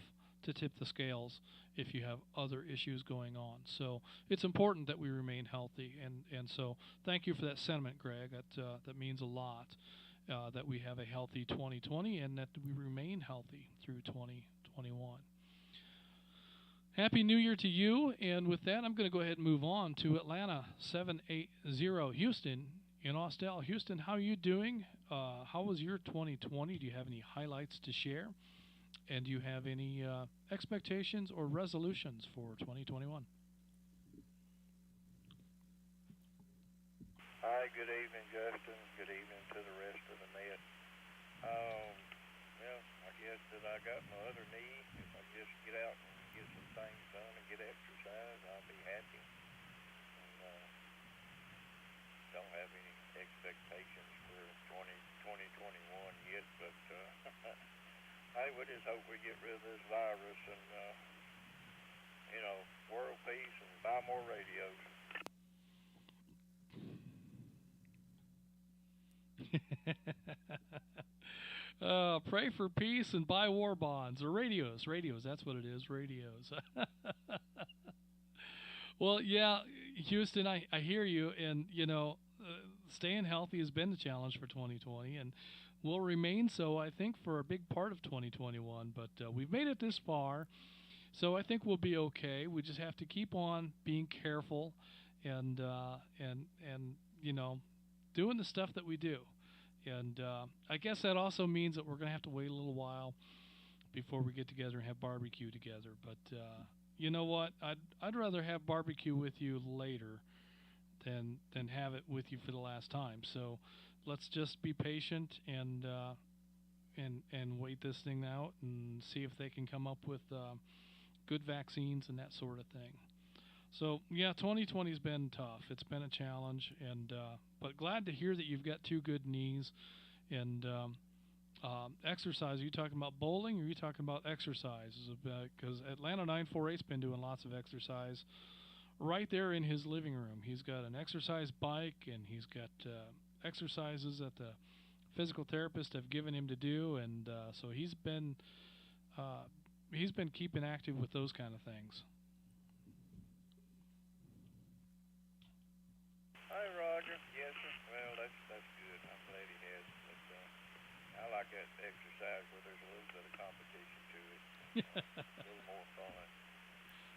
to tip the scales if you have other issues going on. So it's important that we remain healthy, and so thank you for that sentiment, Greg. That means a lot, that we have a healthy 2020 and that we remain healthy through 2021. Happy New Year to you, and with that, I'm going to go ahead and move on to Atlanta 780, Houston in Austell. Houston, how are you doing? How was your 2020? Do you have any highlights to share? And do you have any expectations or resolutions for 2021? Hi, good evening, Justin. Good evening to the rest of the net. Well, I guess that I got my other knee. If I just get out and get some things done and get exercise, I'll be happy. And don't have any expectations for 2021 yet, but hey, we just hope we get rid of this virus and, world peace and buy more radios. Pray for peace and buy war bonds or radios. Radios, that's what it is. Radios. Well, yeah, Houston, I hear you, and staying healthy has been the challenge for 2020, and will remain so, I think, for a big part of 2021. But we've made it this far, so I think we'll be okay. We just have to keep on being careful, and doing the stuff that we do. And I guess that also means that we're going to have to wait a little while before we get together and have barbecue together. But you know what? I'd rather have barbecue with you later than have it with you for the last time. So let's just be patient and wait this thing out and see if they can come up with good vaccines and that sort of thing. So yeah, 2020's been tough. It's been a challenge, and but glad to hear that you've got two good knees and exercise. Are you talking about bowling, or are you talking about exercise? Because Atlanta 948's been doing lots of exercise right there in his living room. He's got an exercise bike, and he's got exercises that the physical therapist have given him to do, and so he's been keeping active with those kind of things. Hi, Roger. Yes, sir. Well, that's good. I'm glad he has. But, I like that exercise where there's a little bit of competition to it. A little more fun.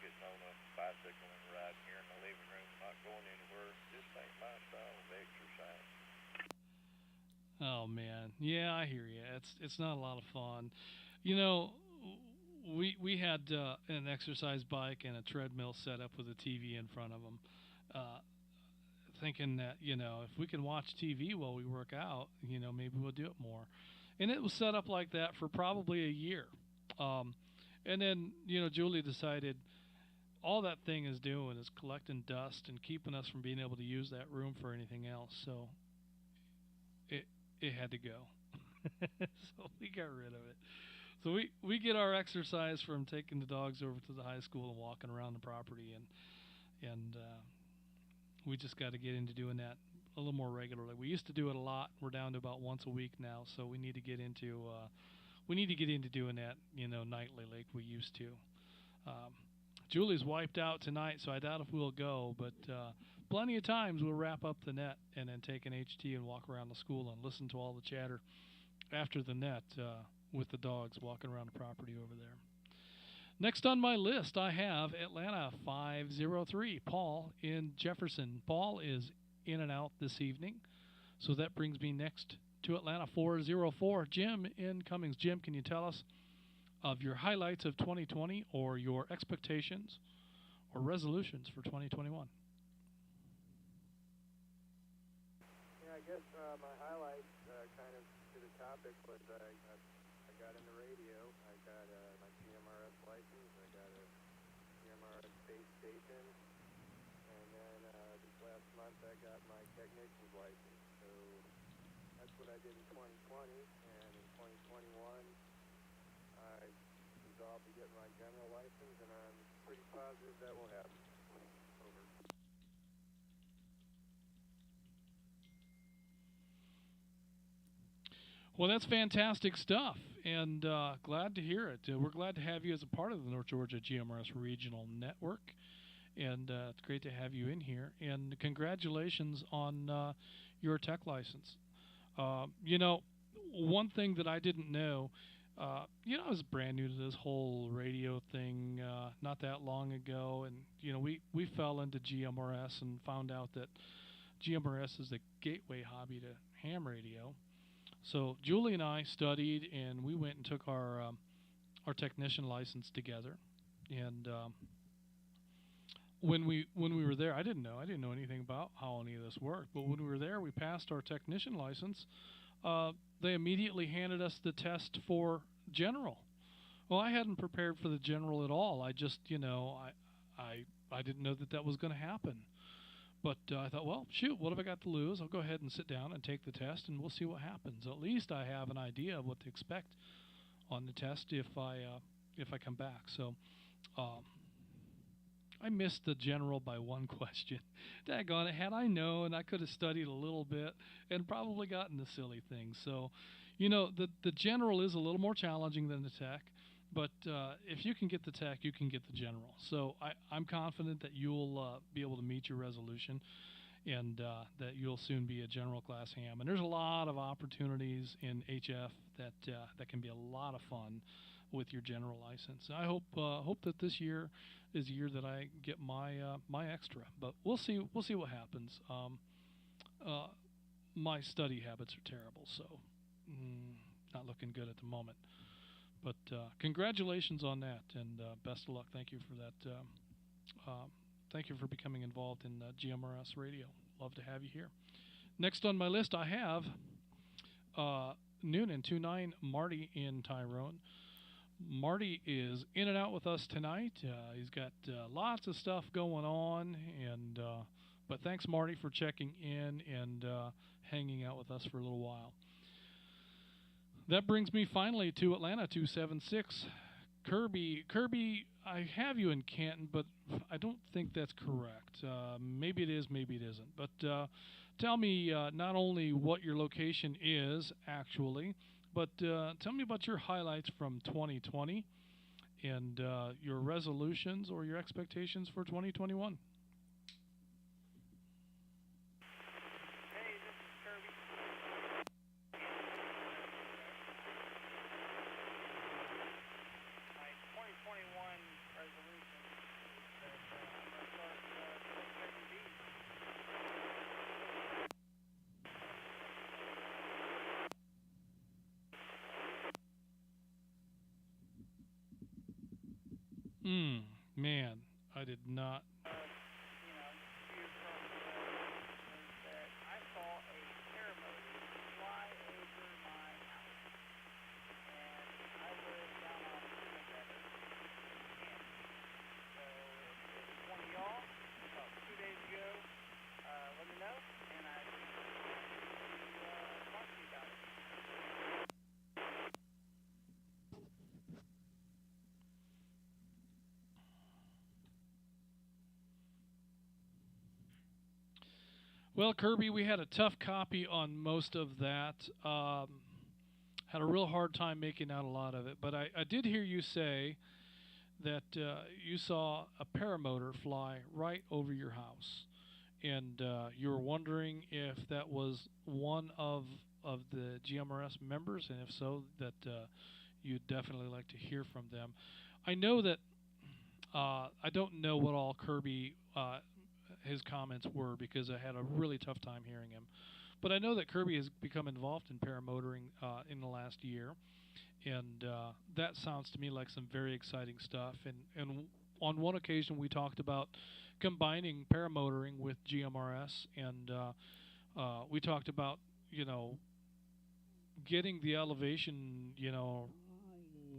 Getting on a bicycle and riding here in the living room, not going anywhere. Just ain't my style of exercise. Oh man, yeah, I hear you. It's not a lot of fun. You know, we had an exercise bike and a treadmill set up with a TV in front of them. Thinking that, if we can watch TV while we work out, maybe we'll do it more. And it was set up like that for probably a year. And then, Julie decided all that thing is doing is collecting dust and keeping us from being able to use that room for anything else. So it had to go. So we got rid of it. So we get our exercise from taking the dogs over to the high school and walking around the property, and we just got to get into doing that a little more regularly. We used to do it a lot. We're down to about once a week now, so we need to get into doing that, nightly like we used to. Julie's wiped out tonight, so I doubt if we'll go, but plenty of times we'll wrap up the net and then take an HT and walk around the school and listen to all the chatter after the net with the dogs walking around the property over there. Next on my list, I have Atlanta 503, Paul in Jefferson. Paul is in and out this evening, so that brings me next to Atlanta 404, Jim in Cummings. Jim, can you tell us of your highlights of 2020 or your expectations or resolutions for 2021? Yeah, I guess my highlights kind of to the topic was I got into radio. I got my GMRS license. I got a GMRS base station. And then this last month I got my technician's license. So that's what I did in 2020. And in 2021 I resolved to get my general license, and I'm pretty positive that will happen. Over. Well, that's fantastic stuff, and glad to hear it. We're glad to have you as a part of the North Georgia GMRS Regional Network, and it's great to have you in here. And congratulations on your tech license. One thing that I didn't know, I was brand new to this whole radio thing not that long ago, and we fell into GMRS and found out that GMRS is the gateway hobby to ham radio. So Julie and I studied, and we went and took our technician license together. And when we were there, I didn't know anything about how any of this worked. But when we were there, we passed our technician license. They immediately handed us the test for general. Well, I hadn't prepared for the general at all. I just, I didn't know that was going to happen. But I thought, well, shoot, what have I got to lose? I'll go ahead and sit down and take the test, and we'll see what happens. At least I have an idea of what to expect on the test if I come back. So I missed the general by one question. Daggone it, had I known, I could have studied a little bit and probably gotten the silly things. So, the general is a little more challenging than the tech, but if you can get the tech, you can get the general. So I'm confident that you'll be able to meet your resolution and that you'll soon be a general class ham. And there's a lot of opportunities in HF that can be a lot of fun with your general license. I hope that this year is a year that I get my extra, but we'll see what happens. My study habits are terrible, so not looking good at the moment. But congratulations on that, and best of luck. Thank you for that. Thank you for becoming involved in GMRS Radio. Love to have you here. Next on my list, I have Noonan 29 Marty in Tyrone. Marty is in and out with us tonight. He's got lots of stuff going on, and but thanks, Marty, for checking in and hanging out with us for a little while. That brings me finally to Atlanta 276. Kirby, I have you in Canton, but I don't think that's correct. Maybe it is, maybe it isn't. But tell me not only what your location is actually, but tell me about your highlights from 2020 and your resolutions or your expectations for 2021. Man, I did not. I saw a paramotor fly over my house, and I live down on Marietta, so if it's one of y'all, about 2 days ago, let me know, and I'd be happy to talk to you about it. Well, Kirby, we had a tough copy on most of that. Had a real hard time making out a lot of it. But I did hear you say that you saw a paramotor fly right over your house. And you were wondering if that was one of the GMRS members, and if so, that you'd definitely like to hear from them. I know that I don't know what all Kirby his comments were because I had a really tough time hearing him. But I know that Kirby has become involved in paramotoring in the last year, and that sounds to me like some very exciting stuff. And on one occasion we talked about combining paramotoring with GMRS, and we talked about, getting the elevation,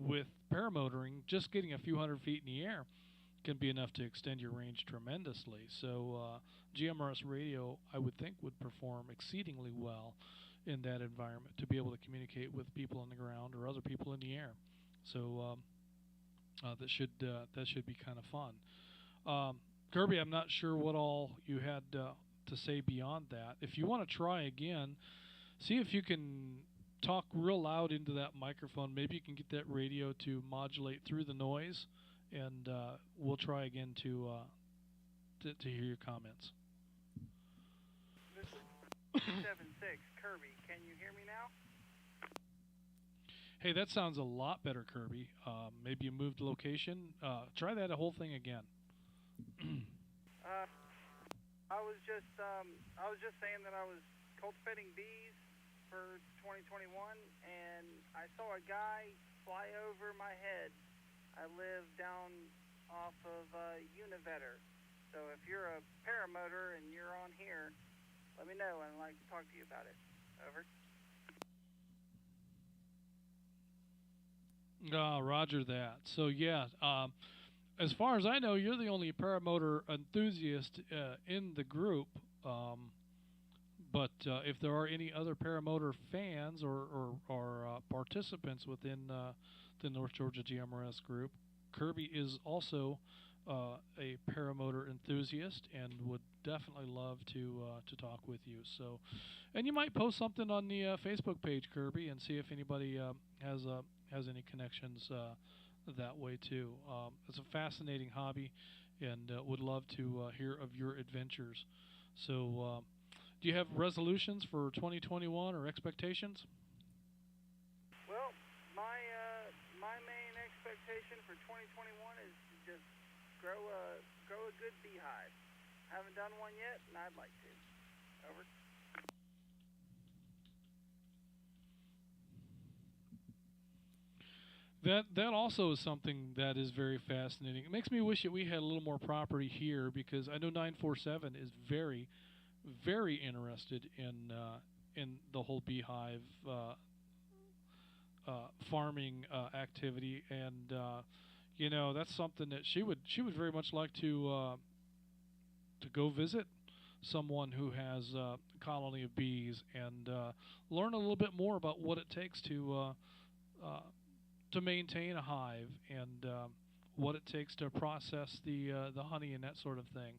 with paramotoring, just getting a few hundred feet in the air can be enough to extend your range tremendously. So GMRS radio, I would think, would perform exceedingly well in that environment to be able to communicate with people on the ground or other people in the air. So that should be kind of fun. Kirby, I'm not sure what all you had to say beyond that. If you want to try again, see if you can talk real loud into that microphone. Maybe you can get that radio to modulate through the noise, and we'll try again to hear your comments. This is 276 Kirby. Can you hear me now? Hey, that sounds a lot better, Kirby. Maybe you moved location. Try that whole thing again. I was just saying that I was cultivating bees for 2021, and I saw a guy fly over my head. I live down off of Univetter, so if you're a paramotor and you're on here, let me know, and I'd like to talk to you about it. Over. Roger that. So yeah, as far as I know, you're the only paramotor enthusiast in the group. But if there are any other paramotor fans or participants within the North Georgia GMRS group, Kirby is also a paramotor enthusiast and would definitely love to talk with you. So, and you might post something on the Facebook page, Kirby, and see if anybody has any connections that way too. It's a fascinating hobby, and would love to hear of your adventures. So, do you have resolutions for 2021 or expectations? Well, my main expectation for 2021 is to just grow a good beehive. Haven't done one yet, and I'd like to. Over. That also is something that is very fascinating. It makes me wish that we had a little more property here, because I know 947 is very interested in the whole beehive farming activity, and that's something that she would very much like to go visit someone who has a colony of bees, and learn a little bit more about what it takes to maintain a hive, and what it takes to process the honey and that sort of thing.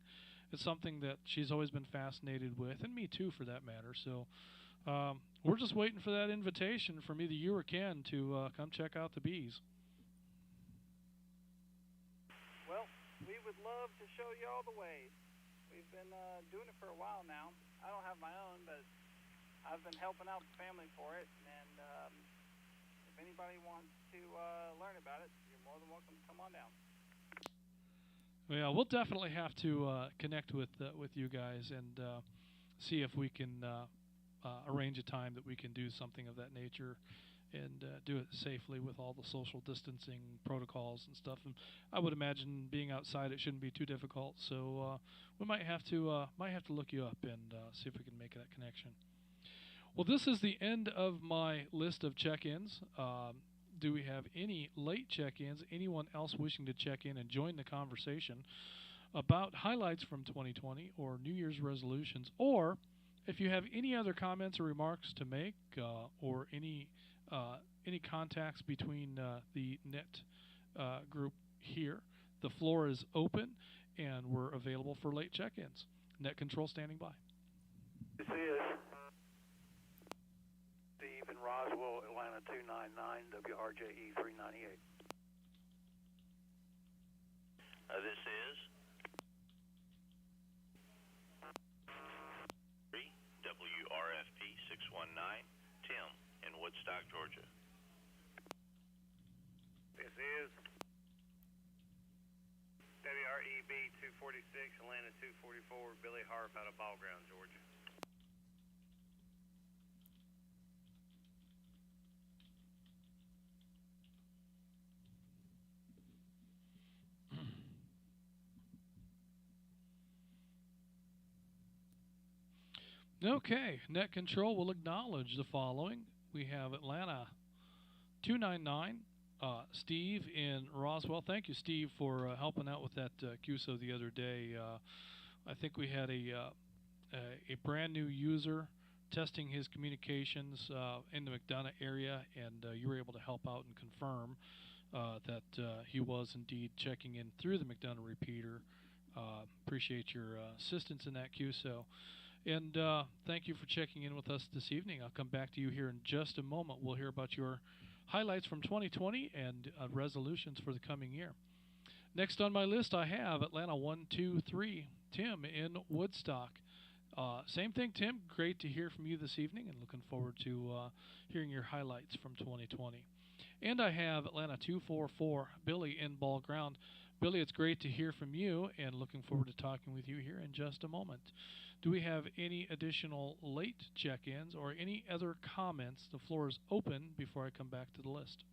It's something that she's always been fascinated with, and me too, for that matter. So we're just waiting for that invitation from either you or Ken to come check out the bees. Well, we would love to show you all the ways. We've been doing it for a while now. I don't have my own, but I've been helping out the family for it, and if anybody wants to learn about it, you're more than welcome to come on down. Well, we'll definitely have to connect with you guys, and see if we can arrange a time that we can do something of that nature, and do it safely with all the social distancing protocols and stuff. And I would imagine being outside, it shouldn't be too difficult. So we might have to look you up and see if we can make that connection. Well, this is the end of my list of check-ins. Do we have any late check-ins? Anyone else wishing to check in and join the conversation about highlights from 2020 or New Year's resolutions? Or if you have any other comments or remarks to make, or any contacts between the net group here, the floor is open, and we're available for late check-ins. Net Control standing by. This is Steve in Roswell, Atlanta 299, WRJE 398. This is WRFP 619, Tim in Woodstock, Georgia. This is WREB 246, Atlanta 244, Billy Harp out of Ball Ground, Georgia. Okay, Net Control will acknowledge the following. We have Atlanta 299, Steve in Roswell. Thank you, Steve, for helping out with that QSO the other day. I think we had a brand new user testing his communications in the McDonough area, and you were able to help out and confirm that he was indeed checking in through the McDonough repeater. Appreciate your assistance in that, QSO. And thank you for checking in with us this evening. I'll come back to you here in just a moment. We'll hear about your highlights from 2020 and resolutions for the coming year. Next on my list, I have Atlanta 123, Tim in Woodstock. Same thing, Tim. Great to hear from you this evening, and looking forward to hearing your highlights from 2020. And I have Atlanta 244, Billy in Ball Ground. Billy, it's great to hear from you, and looking forward to talking with you here in just a moment. Do we have any additional late check-ins or any other comments? The floor is open before I come back to the list.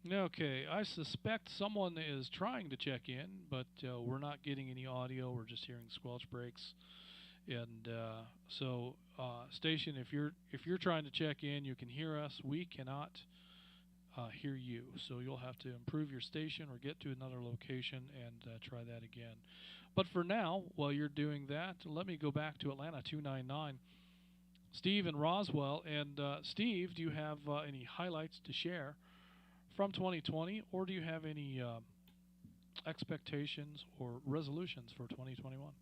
Okay, I suspect someone is trying to check in, but we're not getting any audio. We're just hearing squelch breaks, and so station, if you're trying to check in, you can hear us. We cannot hear you. So you'll have to improve your station or get to another location and try that again. But for now, while you're doing that, let me go back to Atlanta 299. Steve in Roswell. And Steve, do you have any highlights to share from 2020, or do you have any expectations or resolutions for 2021?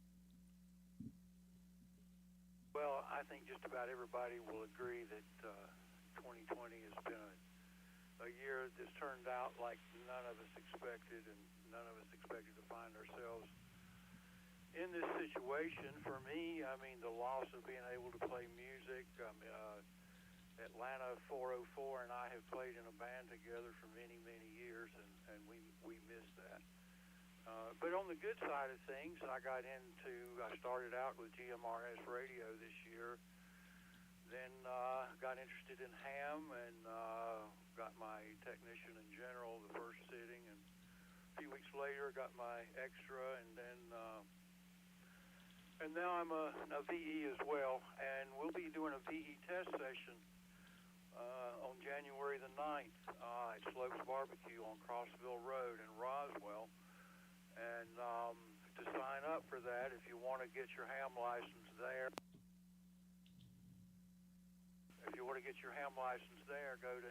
Well, I think just about everybody will agree that 2020 has been a year that's turned out like none of us expected, and none of us expected to find ourselves in this situation. For me, I mean, the loss of being able to play music. Atlanta 404 and I have played in a band together for many, many years, and we miss that. But on the good side of things, I started out with GMRS radio this year, then got interested in ham and got my technician in general the first sitting, and a few weeks later got my extra, and now I'm a VE as well, and we'll be doing a VE test session on January the 9th at Slopes Barbecue on Crossville Road in Roswell. And to sign up for that, if you want to get your ham license there, go to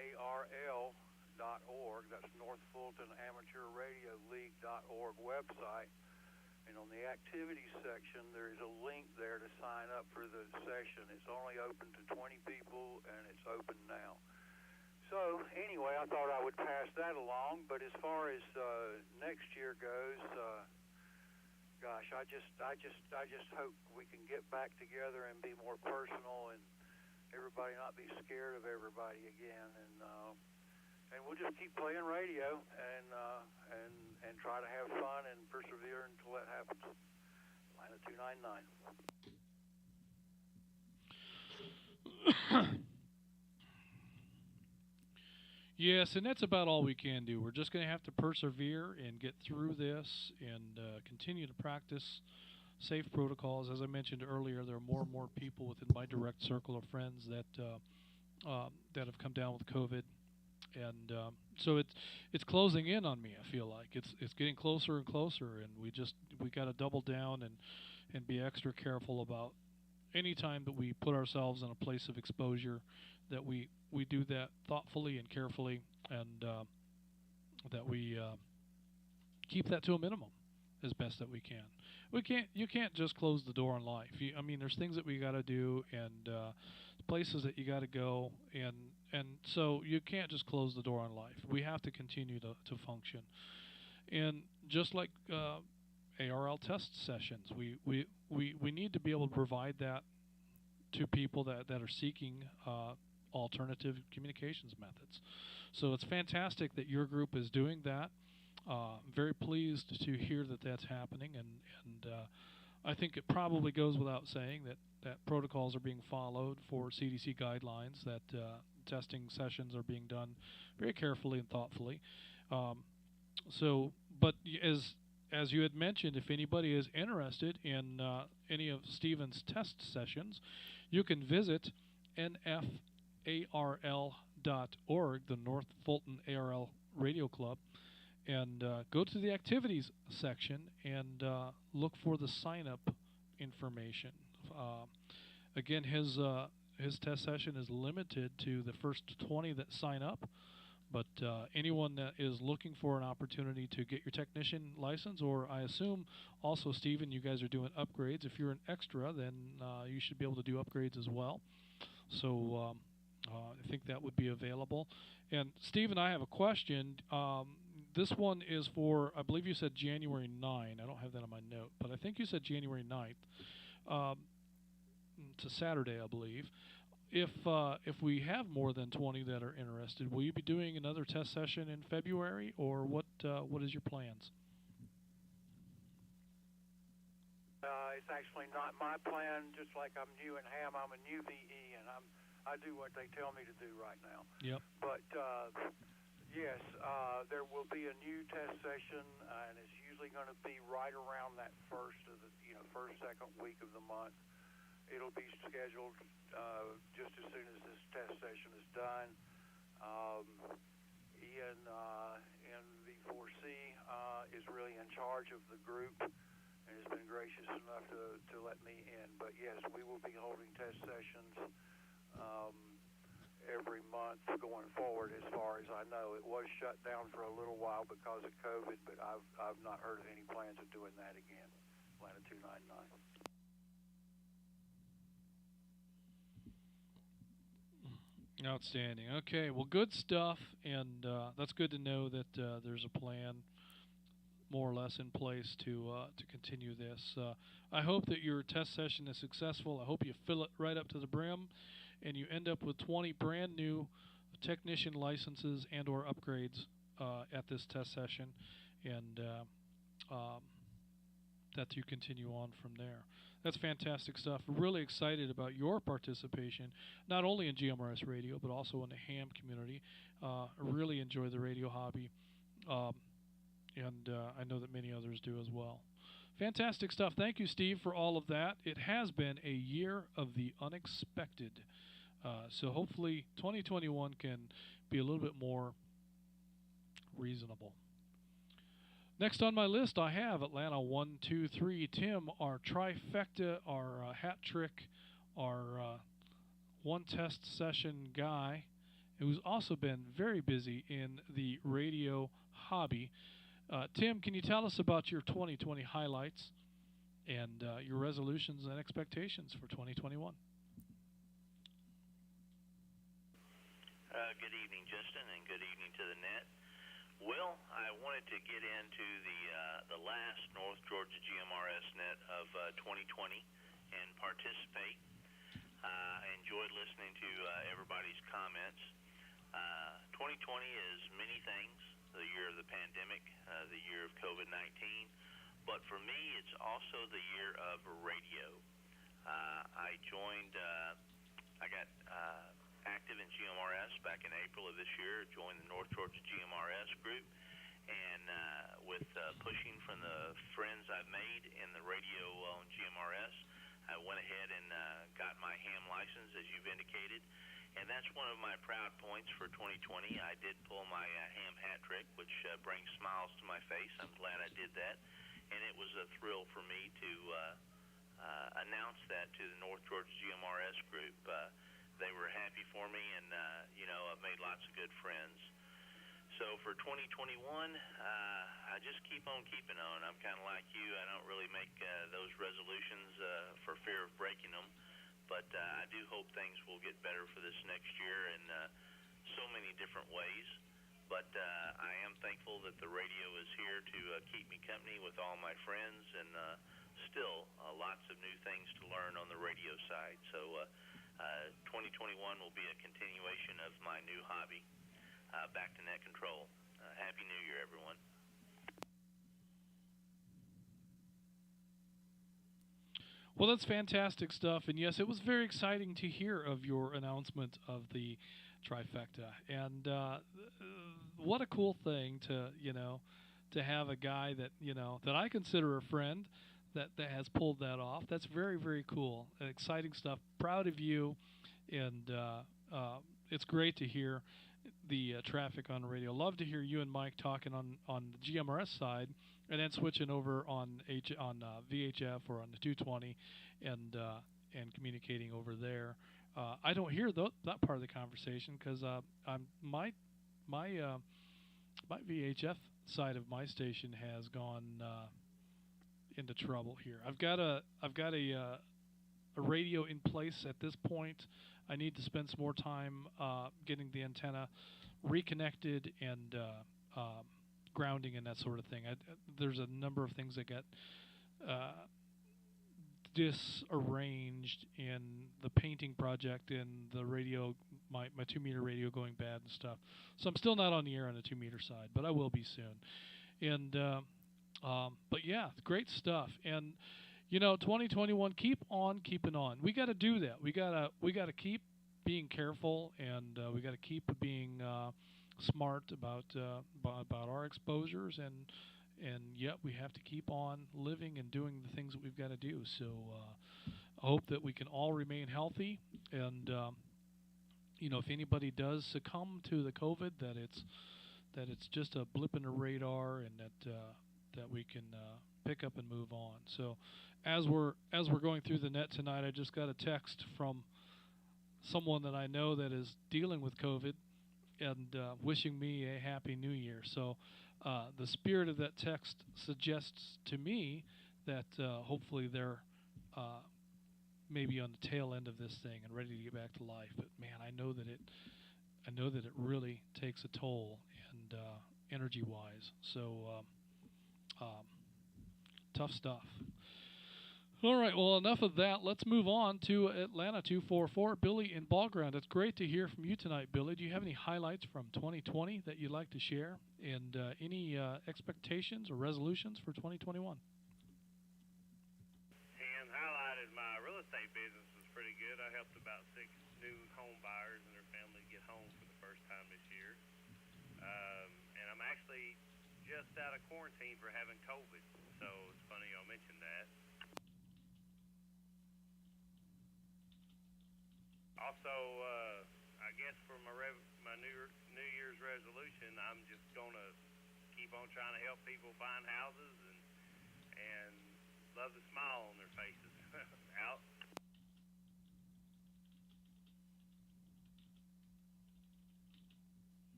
nfarl.org. That's North Fulton Amateur Radio League.org website. And on the activities section, there is a link there to sign up for the session. It's only open to 20 people, and it's open now. So anyway, I thought I would pass that along. But as far as next year goes, gosh, I just hope we can get back together and be more personal, and everybody not be scared of everybody again. And we'll just keep playing radio and try to have fun and persevere until that happens. Atlanta 299. Yes, and that's about all we can do. We're just going to have to persevere and get through this and continue to practice safe protocols. As I mentioned earlier, there are more and more people within my direct circle of friends that have come down with COVID, and so it's closing in on me. I feel like it's getting closer and closer, and we got to double down and be extra careful about any time that we put ourselves in a place of exposure, that we do that thoughtfully and carefully, and that we keep that to a minimum as best that we can. You can't just close the door on life. I mean, there's things that we got to do, and places that you got to go, and so you can't just close the door on life. We have to continue to function, and just like ARL test sessions, we need to be able to provide that to people that are seeking alternative communications methods. So it's fantastic that your group is doing that. I'm very pleased to hear that that's happening, and I think it probably goes without saying that protocols are being followed for CDC guidelines, that testing sessions are being done very carefully and thoughtfully. But as you had mentioned, if anybody is interested in any of Stephen's test sessions, you can visit nfarl.org, the North Fulton ARL Radio Club, and go to the activities section and look for the sign-up information. Again, his test session is limited to the first 20 that sign up, but anyone that is looking for an opportunity to get your technician license, or I assume also, Stephen, you guys are doing upgrades. If you're an extra, then you should be able to do upgrades as well. So I think that would be available. And Stephen, I have a question. This one is for, I believe you said January 9. I don't have that on my note, but I think you said January 9th. It's a Saturday, I believe. If we have more than 20 that are interested, will you be doing another test session in February, or what is your plans? It's actually not my plan. Just like I'm new in ham, I'm a new VE, and I do what they tell me to do right now. Yep. But yes, there will be a new test session, and it's usually going to be right around that second week of the month. It'll be scheduled just as soon as this test session is done. Ian in V4C is really in charge of the group and has been gracious enough to let me in. But yes, we will be holding test sessions every month going forward, as far as I know. It was shut down for a little while because of COVID, but I've not heard of any plans of doing that again. Atlanta 299. Outstanding. Okay, well, good stuff, and that's good to know that there's a plan more or less in place to continue this. I hope that your test session is successful. I hope you fill it right up to the brim, and you end up with 20 brand new technician licenses and or upgrades at this test session, and that you continue on from there. That's fantastic stuff. Really excited about your participation, not only in GMRS radio, but also in the ham community. I really enjoy the radio hobby, and I know that many others do as well. Fantastic stuff. Thank you, Steve, for all of that. It has been a year of the unexpected. So hopefully 2021 can be a little bit more reasonable. Next on my list, I have Atlanta 123. Tim, our trifecta, our hat trick, our one test session guy, who's also been very busy in the radio hobby. Tim, can you tell us about your 2020 highlights and your resolutions and expectations for 2021? Good evening, Justin, and good evening to the net. Well, I wanted to get into the last North Georgia GMRS net of 2020 and participate. I enjoyed listening to everybody's comments. 2020 is many things: the year of the pandemic, the year of COVID-19, but for me, it's also the year of radio. I got active in GMRS back in April of this year, joined the North Georgia GMRS group, and with pushing from the friends I've made in the radio on GMRS, I went ahead and got my ham license, as you've indicated, and that's one of my proud points for 2020. I did pull my ham hat trick, which brings smiles to my face. I'm glad I did that, and it was a thrill for me to announce that to the North Georgia GMRS group. They were happy for me, and I've made lots of good friends. So for 2021, I just keep on keeping on. I'm kind of like you. I don't really make those resolutions for fear of breaking them, but I do hope things will get better for this next year in so many different ways. But I am thankful that the radio is here to keep me company with all my friends, and still lots of new things to learn on the radio side. So 2021 will be a continuation of my new hobby. Back to net control. Happy New Year, everyone. Well, that's fantastic stuff. And yes, it was very exciting to hear of your announcement of the trifecta. And what a cool thing to have a guy that I consider a friend that has pulled that off. That's very, very cool. Exciting stuff. Proud of you. And it's great to hear the traffic on the radio. Love to hear you and Mike talking on the GMRS side, and then switching over on VHF or on the 220 and communicating over there. I don't hear that part of the conversation because my VHF side of my station has gone into trouble here. I've got a radio in place at this point. I need to spend some more time getting the antenna reconnected and grounding and that sort of thing. There's a number of things that got disarranged in the painting project and the radio, my 2-meter radio going bad and stuff. So I'm still not on the air on the 2-meter side, but I will be soon. And but yeah, great stuff. And 2021, keep on keeping on. We got to do that. We got to keep being careful, and we got to keep being smart about our exposures, and yet we have to keep on living and doing the things that we've got to do. So I hope that we can all remain healthy, and if anybody does succumb to the COVID, that it's just a blip in the radar, and that we can pick up and move on. So, as we're going through the net tonight, I just got a text from someone that I know that is dealing with COVID and wishing me a happy New Year. So, the spirit of that text suggests to me that hopefully they're maybe on the tail end of this thing and ready to get back to life. But man, I know that it really takes a toll, and energy-wise. So tough stuff. All right, well, enough of that. Let's move on to Atlanta 244. Billy in Ballground. It's great to hear from you tonight, Billy. Do you have any highlights from 2020 that you'd like to share, and any expectations or resolutions for 2021? And highlight is my real estate business was pretty good. I helped about 6 new home buyers and their family get home for the first time this year. And I'm actually just out of quarantine for having COVID, so it's funny y'all mentioned that. Also, I guess for my New Year's resolution, I'm just gonna keep on trying to help people find houses and love the smile on their faces. Out.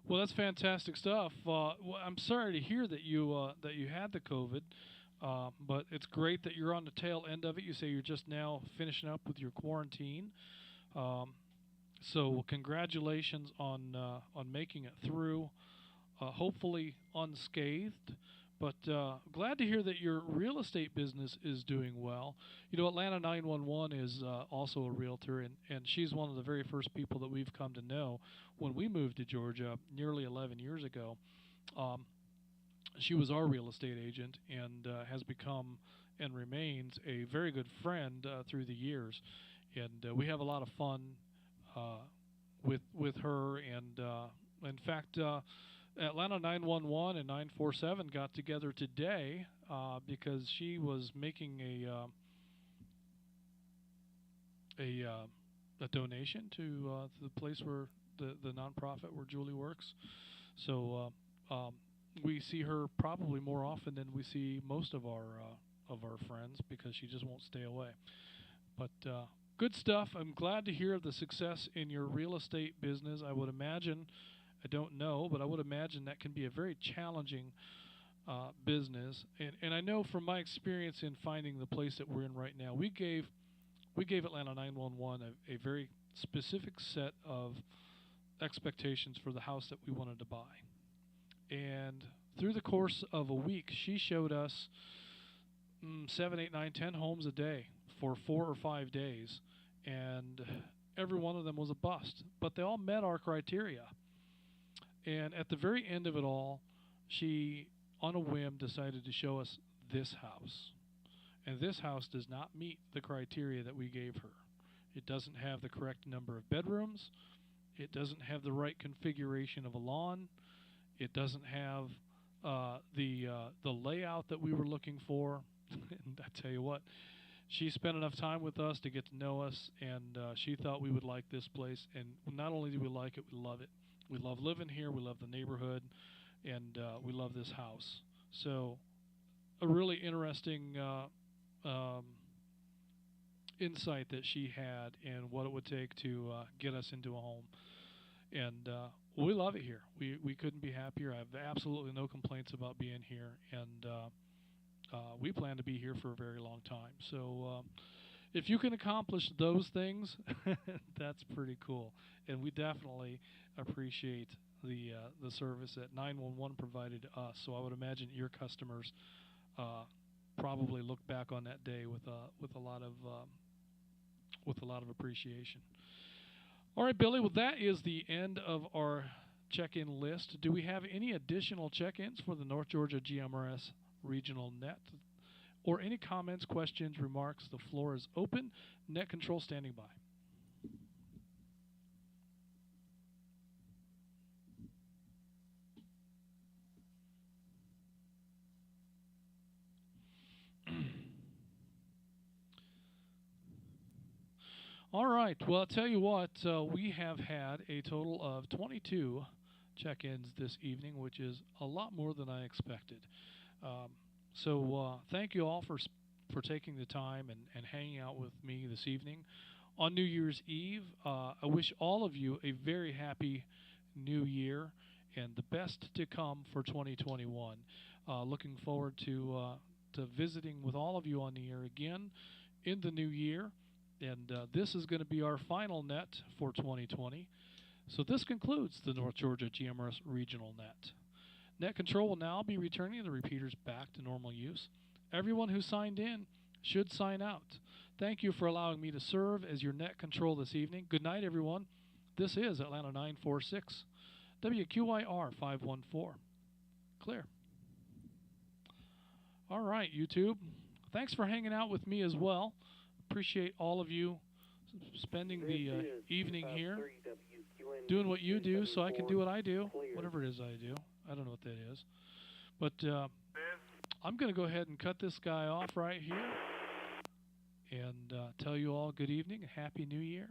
Well, that's fantastic stuff. Well, I'm sorry to hear that you had the COVID, but it's great that you're on the tail end of it. You say you're just now finishing up with your quarantine, so congratulations on making it through, hopefully unscathed. But glad to hear that your real estate business is doing well. Atlanta 911 is also a realtor, and she's one of the very first people that we've come to know when we moved to Georgia nearly 11 years ago. She was our real estate agent, and has become and remains a very good friend through the years. And we have a lot of fun with her. And in fact, Atlanta 911 and 947 got together today because she was making a donation to the place where the nonprofit where Julie works. So we see her probably more often than we see most of our friends, because she just won't stay away. But good stuff. I'm glad to hear of the success in your real estate business. I would imagine, I don't know, but I would imagine that can be a very challenging business. And I know from my experience in finding the place that we're in right now, we gave Atlanta 911 a very specific set of expectations for the house that we wanted to buy. And through the course of a week, she showed us 7, 8, 9, 10 homes a day for 4 or 5 days. And every one of them was a bust. But they all met our criteria. And at the very end of it all, she, on a whim, decided to show us this house. And this house does not meet the criteria that we gave her. It doesn't have the correct number of bedrooms. It doesn't have the right configuration of a lawn. It doesn't have the layout that we were looking for. And I tell you what, she spent enough time with us to get to know us, and she thought we would like this place. And not only do we like it, we love it. We love living here. We love the neighborhood, and we love this house. So a really interesting insight that she had and what it would take to get us into a home. And we love it here. We couldn't be happier. I have absolutely no complaints about being here, and we plan to be here for a very long time. So if you can accomplish those things, that's pretty cool. And we definitely appreciate the service that 911 provided to us. So I would imagine your customers probably look back on that day with a lot of appreciation. All right, Billy. Well, that is the end of our check-in list. Do we have any additional check-ins for the North Georgia GMRS Regional Net? Or any comments, questions, remarks? The floor is open. Net control standing by. All right. Well, I'll tell you what, we have had a total of 22 check-ins this evening, which is a lot more than I expected. So thank you all for taking the time and hanging out with me this evening. On New Year's Eve, I wish all of you a very happy New Year and the best to come for 2021. Looking forward to visiting with all of you on the air again in the new year. And this is going to be our final net for 2020. So this concludes the North Georgia GMRS Regional Net. Net control will now be returning the repeaters back to normal use. Everyone who signed in should sign out. Thank you for allowing me to serve as your net control this evening. Good night, everyone. This is Atlanta 946, WQYR 514. Clear. All right, YouTube. Thanks for hanging out with me as well. Appreciate all of you spending the evening here, doing what you do so I can do what I do, whatever it is I do. I don't know what that is. But I'm going to go ahead and cut this guy off right here and tell you all good evening, a happy new year.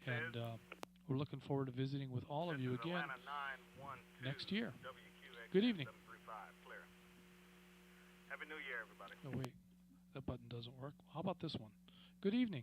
And we're looking forward to visiting with all of you again next year. Good evening. Happy New Year, everybody. Oh, wait. That button doesn't work. How about this one? Good evening.